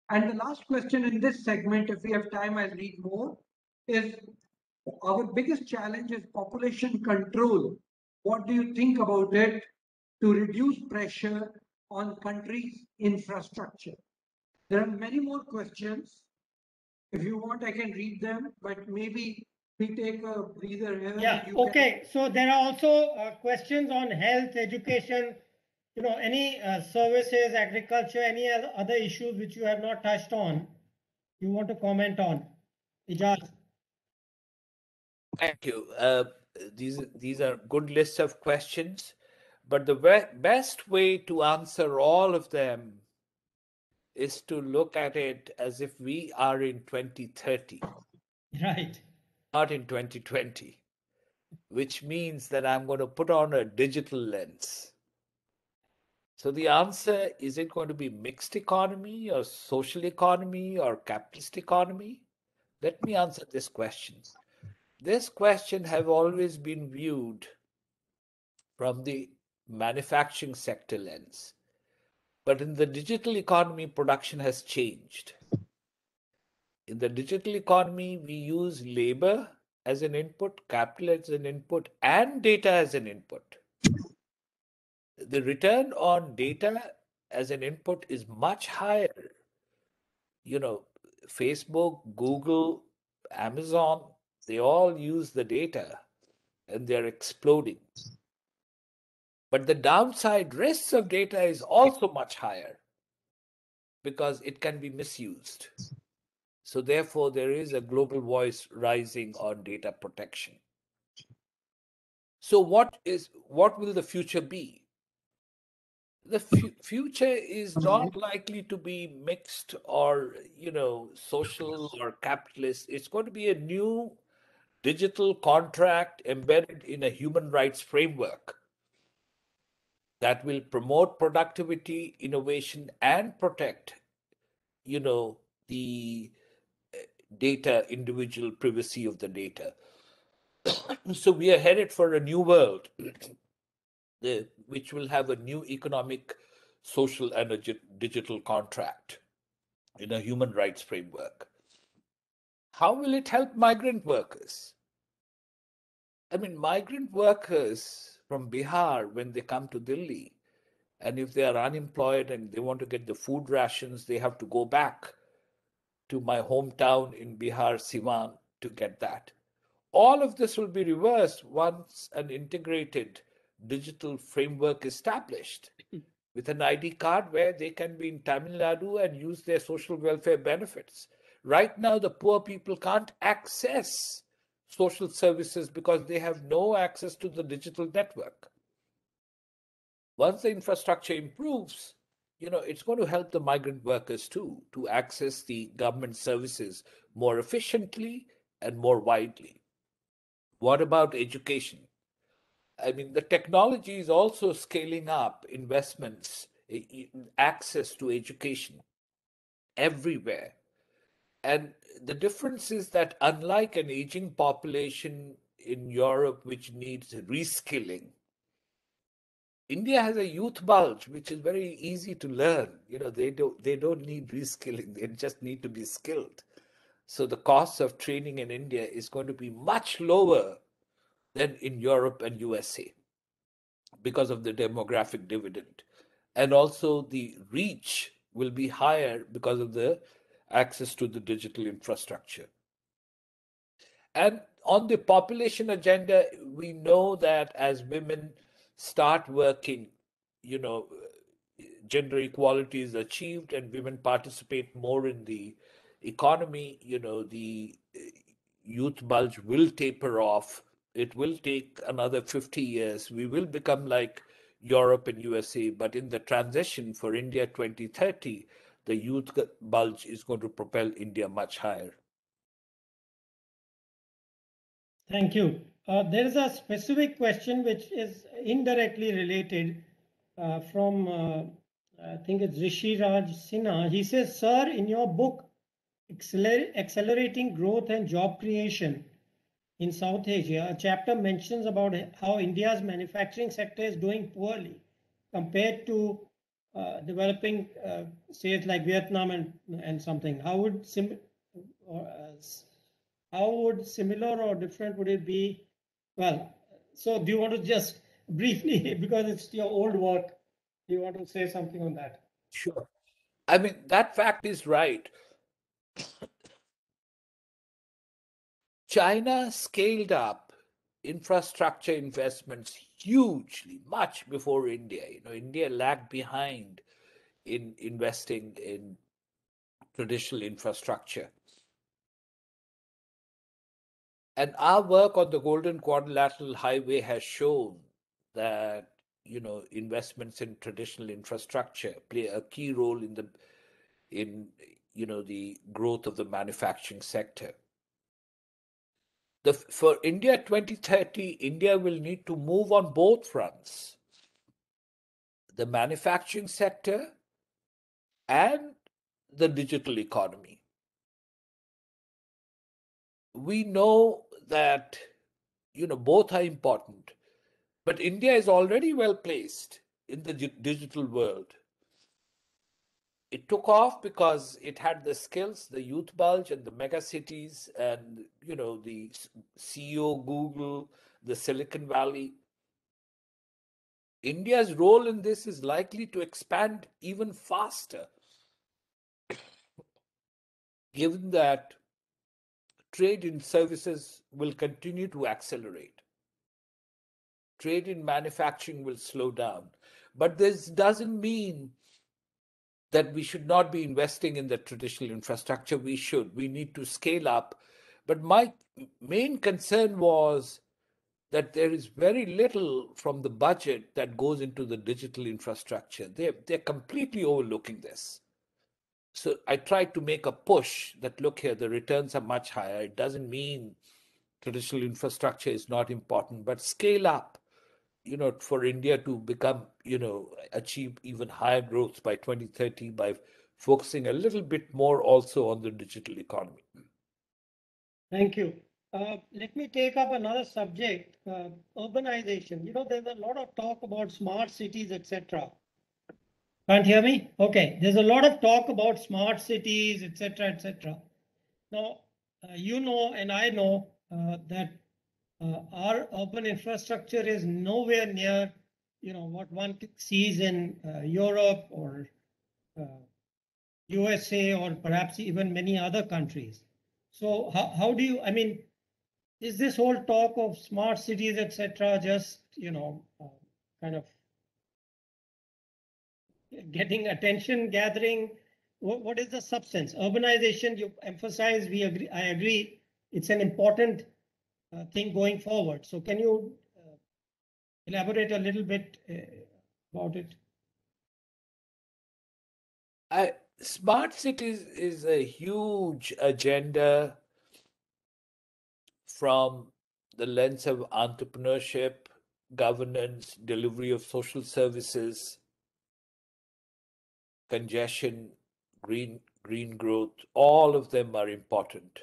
And the last question in this segment, if we have time, I'll read more, is our biggest challenge is population control. What do you think about it to reduce pressure on countries' infrastructure? There are many more questions. If you want, I can read them, but maybe we take a breather here. Yeah, okay. So there are also questions on health, education, any services, agriculture, any other issues which you have not touched on, you want to comment on. Ijaz. Thank you. These are good lists of questions, but the best way to answer all of them is to look at it as if we are in 2030. Right. Not in 2020, which means that I'm going to put on a digital lens. So the answer, is it going to be mixed economy or social economy or capitalist economy? Let me answer this question. This question have always been viewed from the manufacturing sector lens. But in the digital economy, production has changed. In the digital economy, we use labor as an input, capital as an input, and data as an input. The return on data as an input is much higher. Facebook, Google, Amazon, they all use the data and they're exploding. But the downside risks of data is also much higher because it can be misused. So therefore, there is a global voice rising on data protection. So what will the future be? The future is not likely to be mixed or, social or capitalist. It's going to be a new digital contract embedded in a human rights framework that will promote productivity, innovation, and protect, the data, individual privacy of the data. So we are headed for a new world, which will have a new economic, social, and a digital contract in a human rights framework. How will it help migrant workers? I mean, migrant workers from Bihar, when they come to Delhi, and if they are unemployed and they want to get the food rations, they have to go back to my hometown in Bihar, Siwan, to get that. All of this will be reversed once an integrated digital framework established with an ID card where they can be in Tamil Nadu and use their social welfare benefits. Right now, the poor people can't access social services because they have no access to the digital network. Once the infrastructure improves, it's going to help the migrant workers too to access the government services more efficiently and more widely. What about education? I mean, the technology is also scaling up investments, access to education everywhere. And the difference is that unlike an aging population in Europe, which needs reskilling, India has a youth bulge, which is very easy to learn. They don't need reskilling; they just need to be skilled. So the cost of training in India is going to be much lower than in Europe and USA because of the demographic dividend, and also the reach will be higher because of the access to the digital infrastructure. And on the population agenda, we know that as women start working, gender equality is achieved and women participate more in the economy, the youth bulge will taper off. It will take another 50 years. We will become like Europe and USA, but in the transition for India 2030, the youth bulge is going to propel India much higher. Thank you. There is a specific question which is indirectly related from, I think it's Rishi Raj Sinha. He says, sir, in your book, Accelerating Growth and Job Creation in South Asia, a chapter mentions about how India's manufacturing sector is doing poorly compared to developing states like Vietnam and something. How would similar or different would it be? Well, so do you want to just briefly, because it's your old work, do you want to say something on that? Sure. I mean, that fact is right. China scaled up infrastructure investments hugely, much before India. India lagged behind in investing in traditional infrastructure. And our work on the Golden Quadrilateral Highway has shown that investments in traditional infrastructure play a key role in the growth of the manufacturing sector. For India 2030, India will need to move on both fronts, the manufacturing sector and the digital economy. We know that both are important, but India is already well placed in the digital world. It took off because it had the skills, the youth bulge and the mega cities and the CEO Google, the Silicon Valley. India's role in this is likely to expand even faster, given that trade in services will continue to accelerate. Trade in manufacturing will slow down. But this doesn't mean that we should not be investing in the traditional infrastructure. We should. We need to scale up. But my main concern was that there is very little from the budget that goes into the digital infrastructure. They're completely overlooking this. So I tried to make a push that, look here, the returns are much higher. It doesn't mean traditional infrastructure is not important, but scale up, for India to become, achieve even higher growth by 2030 by focusing a little bit more also on the digital economy. Thank you. Let me take up another subject, urbanization. There's a lot of talk about smart cities, etc. Can't hear me? Okay. There's a lot of talk about smart cities, etc., etc. Now, and I know that our urban infrastructure is nowhere near, what one sees in Europe or USA or perhaps even many other countries. So how do you, I mean, is this whole talk of smart cities, etc., just, kind of getting attention gathering? What is the substance? Urbanization, you emphasize, I agree, it's an important thing going forward. So can you elaborate a little bit about it? Smart cities is a huge agenda from the lens of entrepreneurship, governance, delivery of social services, congestion, green growth. All of them are important.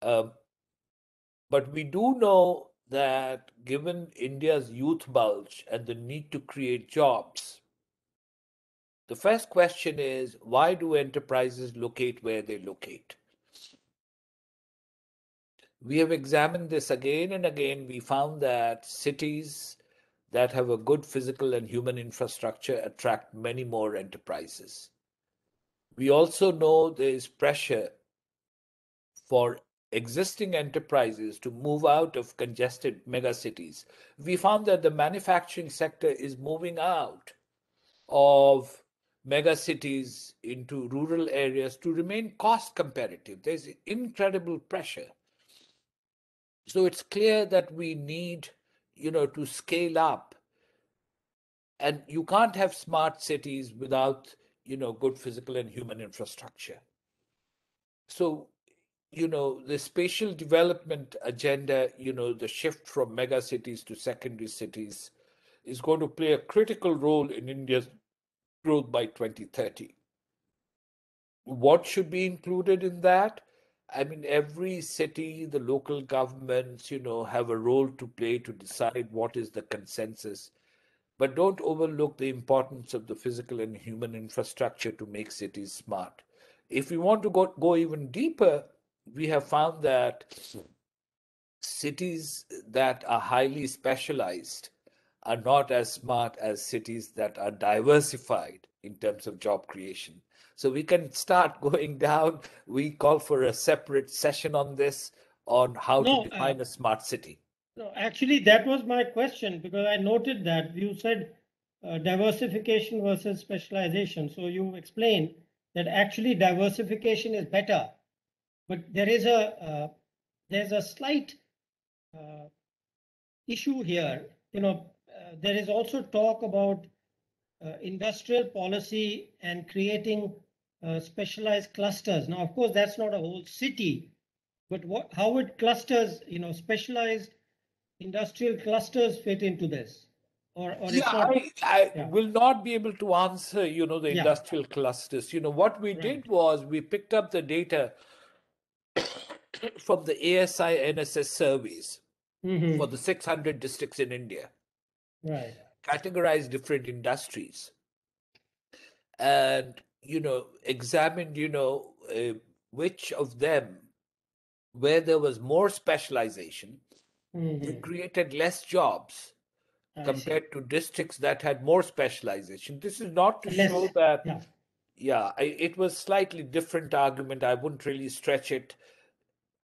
But we do know that given India's youth bulge and the need to create jobs, the first question is, why do enterprises locate where they locate? We have examined this again and again. We found that cities that have a good physical and human infrastructure attract many more enterprises. We also know there is pressure for existing enterprises to move out of congested megacities, we found that the manufacturing sector is moving out of megacities into rural areas to remain cost competitive. There's incredible pressure. So it's clear that we need, to scale up. And you can't have smart cities without, good physical and human infrastructure. So, the spatial development agenda, the shift from mega cities to secondary cities is going to play a critical role in India's growth by 2030. What should be included in that? I mean, every city, the local governments, have a role to play to decide what is the consensus. But don't overlook the importance of the physical and human infrastructure to make cities smart. If we want to go even deeper, we have found that cities that are highly specialized are not as smart as cities that are diversified in terms of job creation. So we can start going down. We call for a separate session on this, on how to No, define a smart city. no, actually, that was my question because I noted that you said diversification versus specialization. So you explained that actually diversification is better, but there's a slight issue here. There is also talk about industrial policy and creating specialized clusters. Now, of course, that's not a whole city, but how would clusters, specialized industrial clusters fit into this? Or it's Yeah, not? I Yeah. will not be able to answer, the Yeah. industrial clusters. What we did was we picked up the data from the ASI NSS surveys for the 600 districts in India, Right. categorized different industries, and, examined, which of them, where there was more specialization, they created less jobs I see. compared to districts that had more specialization. This is not to Less, show that, yeah. it was slightly different argument. I wouldn't really stretch it.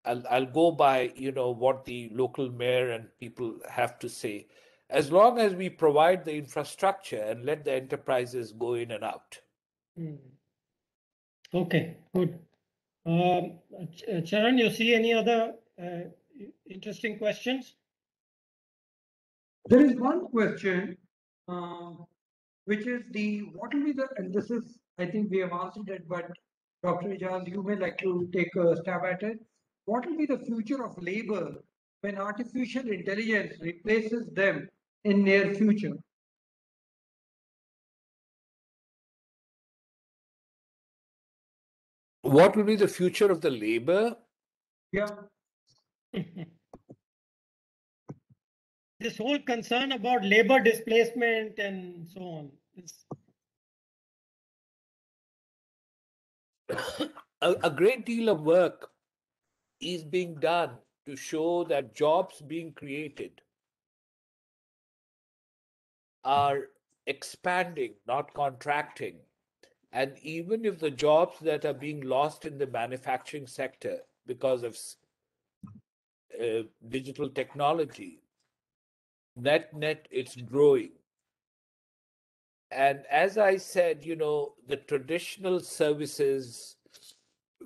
I'll go by, what the local mayor and people have to say. As long as we provide the infrastructure and let the enterprises go in and out. Okay, good. Charan, you see any other interesting questions? There is one question, which is what will be and this is, I think we have answered it, but Dr. Ijaz, you may like to take a stab at it. What will be the future of labor when artificial intelligence replaces them in near future? What will be the future of the labor? Yeah. This whole concern about labor displacement and so on. A great deal of work is being done to show that jobs being created are expanding, not contracting. And even if the jobs that are being lost in the manufacturing sector because of digital technology, net, it's growing. And as I said, the traditional services,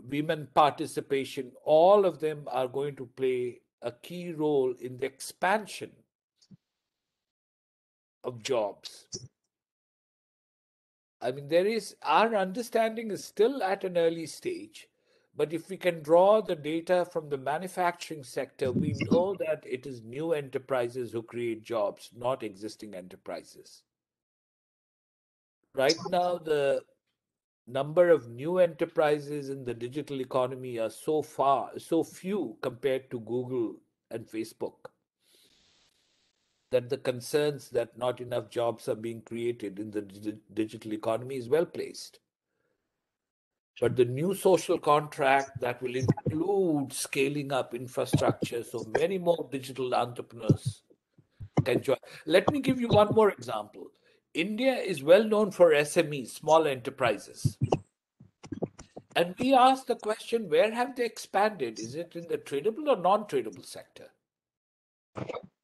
women participation, all of them are going to play a key role in the expansion of jobs. I mean, our understanding is still at an early stage, but if we can draw the data from the manufacturing sector, we know that it is new enterprises who create jobs, not existing enterprises. Right now, the number of new enterprises in the digital economy are so few compared to Google and Facebook, that the concerns that not enough jobs are being created in the digital economy is well placed. But the new social contract that will include scaling up infrastructure so many more digital entrepreneurs can join. Let me give you one more example. India is well known for SMEs, small enterprises. And we ask the question, where have they expanded? Is it in the tradable or non-tradable sector?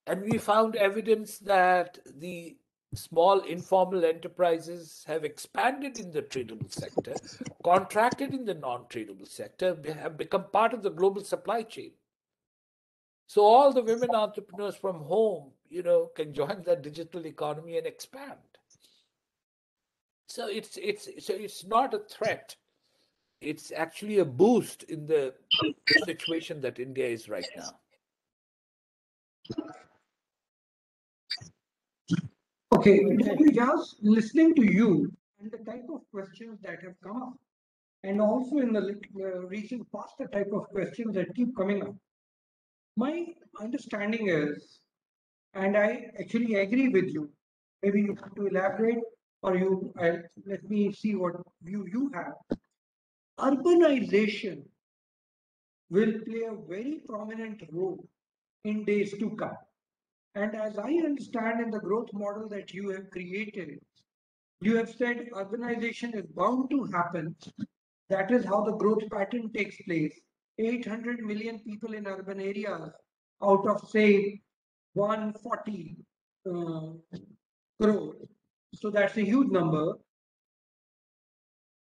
And we found evidence that the small informal enterprises have expanded in the tradable sector, contracted in the non-tradable sector, have become part of the global supply chain. So all the women entrepreneurs from home, can join the digital economy and expand. So it's not a threat. It's actually a boost in the situation that India is right now. Okay, just listening to you and the type of questions that have come up, and also in the recent past, the type of questions that keep coming up. My understanding is, and I actually agree with you, maybe you have to elaborate or let me see what view you have. Urbanization will play a very prominent role in days to come. And as I understand in the growth model that you have created, you have said urbanization is bound to happen. That is how the growth pattern takes place. 800 million people in urban areas out of, say, 140 crore. So that's a huge number.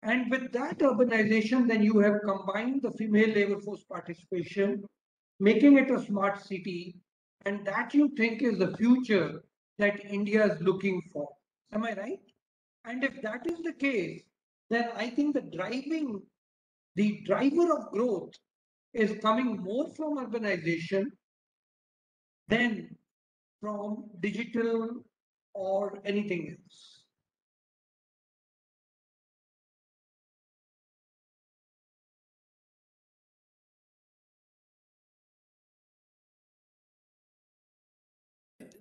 And with that urbanization, then you have combined the female labor force participation, making it a smart city, and that you think is the future that India is looking for. Am I right? And if that is the case, then I think the driver of growth is coming more from urbanization than from digital or anything else.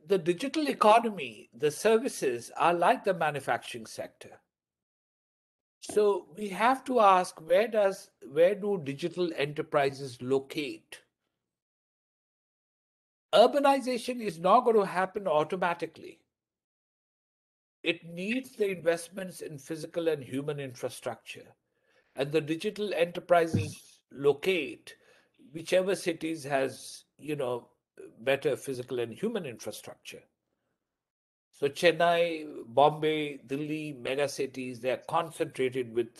The digital economy, the services are like the manufacturing sector. So we have to ask, where do digital enterprises locate? Urbanization is not going to happen automatically. It needs the investments in physical and human infrastructure. And the digital enterprises locate whichever cities has, better physical and human infrastructure. So Chennai, Bombay, Delhi, mega cities, they are concentrated with,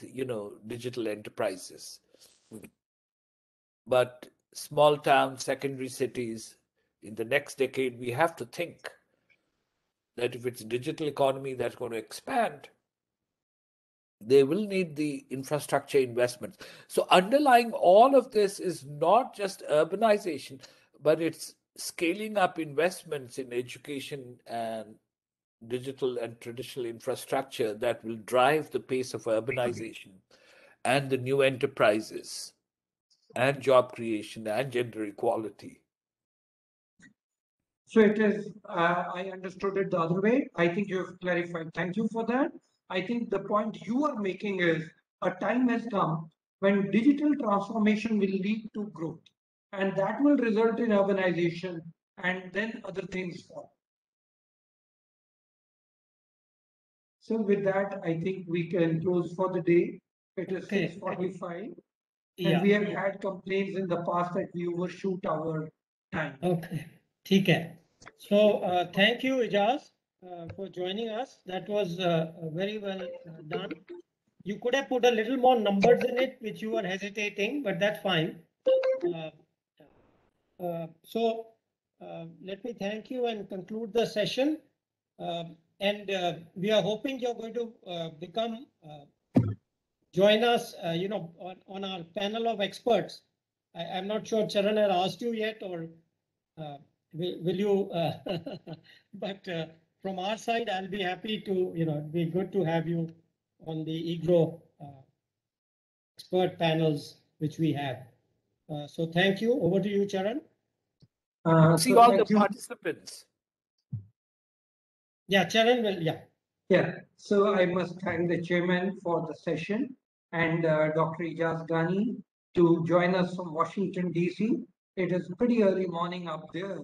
digital enterprises. But small town, secondary cities, in the next decade, we have to think that if it's digital economy that's going to expand, they will need the infrastructure investments. So underlying all of this is not just urbanization, but it's scaling up investments in education and digital and traditional infrastructure that will drive the pace of urbanization and the new enterprises and job creation and gender equality. So it is, I understood it the other way. I think you have clarified. Thank you for that. I think the point you are making is a time has come when digital transformation will lead to growth, and that will result in urbanization, and then other things follow. So with that, I think we can close for the day. It is 6:45, and we have had complaints in the past that we overshoot our time. Okay, ठीक है. So thank you, Ijaz, for joining us. That was very well done. You could have put a little more numbers in it, which you were hesitating, but that's fine. So let me thank you and conclude the session. And we are hoping you're going to join us, on our panel of experts. I'm not sure Charan had asked you yet, or will you? But from our side, I'll be happy to, it'd be good to have you on the EGROW expert panels, which we have. So thank you. Over to you, Charan. See all the participants. Yeah, Charan will, yeah. Yeah, so I must thank the chairman for the session and Dr. Ijaz Ghani to join us from Washington, D.C. It is pretty early morning up there,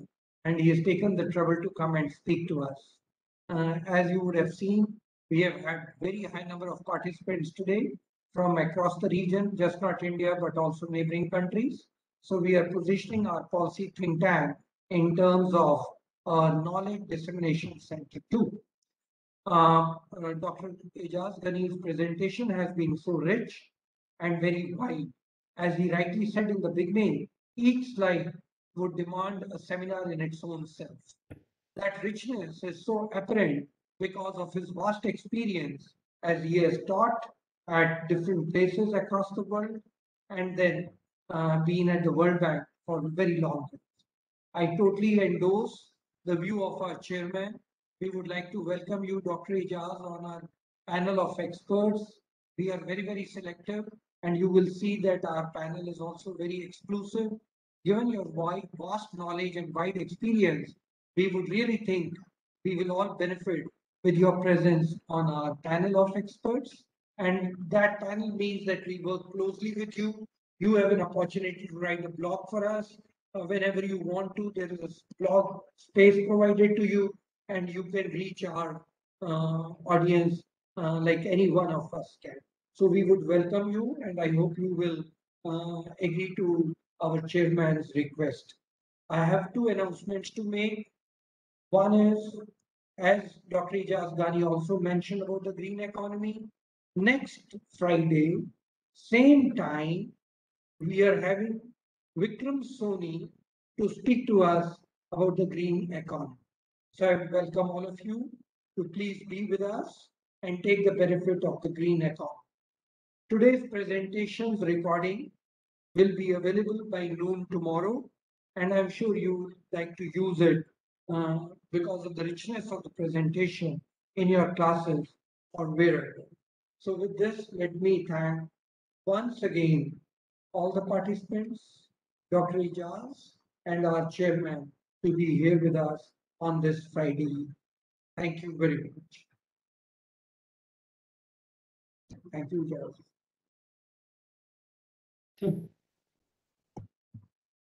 and he has taken the trouble to come and speak to us. As you would have seen, we have had very high number of participants today. from across the region, just not India, but also neighboring countries. So we are positioning our policy think tank in terms of knowledge dissemination center too. Dr. Ejaz Ghani's presentation has been so rich and very wide. As he rightly said in the beginning, each slide would demand a seminar in its own self. That richness is so apparent because of his vast experience as he has taught at different places across the world and then been at the World Bank for very long time. I totally endorse the view of our chairman. We would like to welcome you, Dr. Ijaz, on our panel of experts. We are very, very selective, and you will see that our panel is also very exclusive. Given your vast knowledge and wide experience, we would really think we will all benefit with your presence on our panel of experts. And that panel means that we work closely with you. You have an opportunity to write a blog for us whenever you want to. There is a blog space provided to you, and you can reach our audience like any one of us can. So we would welcome you, and I hope you will agree to our chairman's request. I have two announcements to make. One is, as Dr. Ijaz Ghani also mentioned about the green economy, next Friday, same time, we are having Vikram Soni to speak to us about the green economy. So I welcome all of you to please be with us and take the benefit of the green economy. Today's presentation's recording will be available by noon tomorrow, and I'm sure you would like to use it because of the richness of the presentation in your classes or wherever. So with this, let me thank once again all the participants, Dr. Ijaz, and our chairman to be here with us on this Friday. Thank you very much. Thank you, Ijaz. So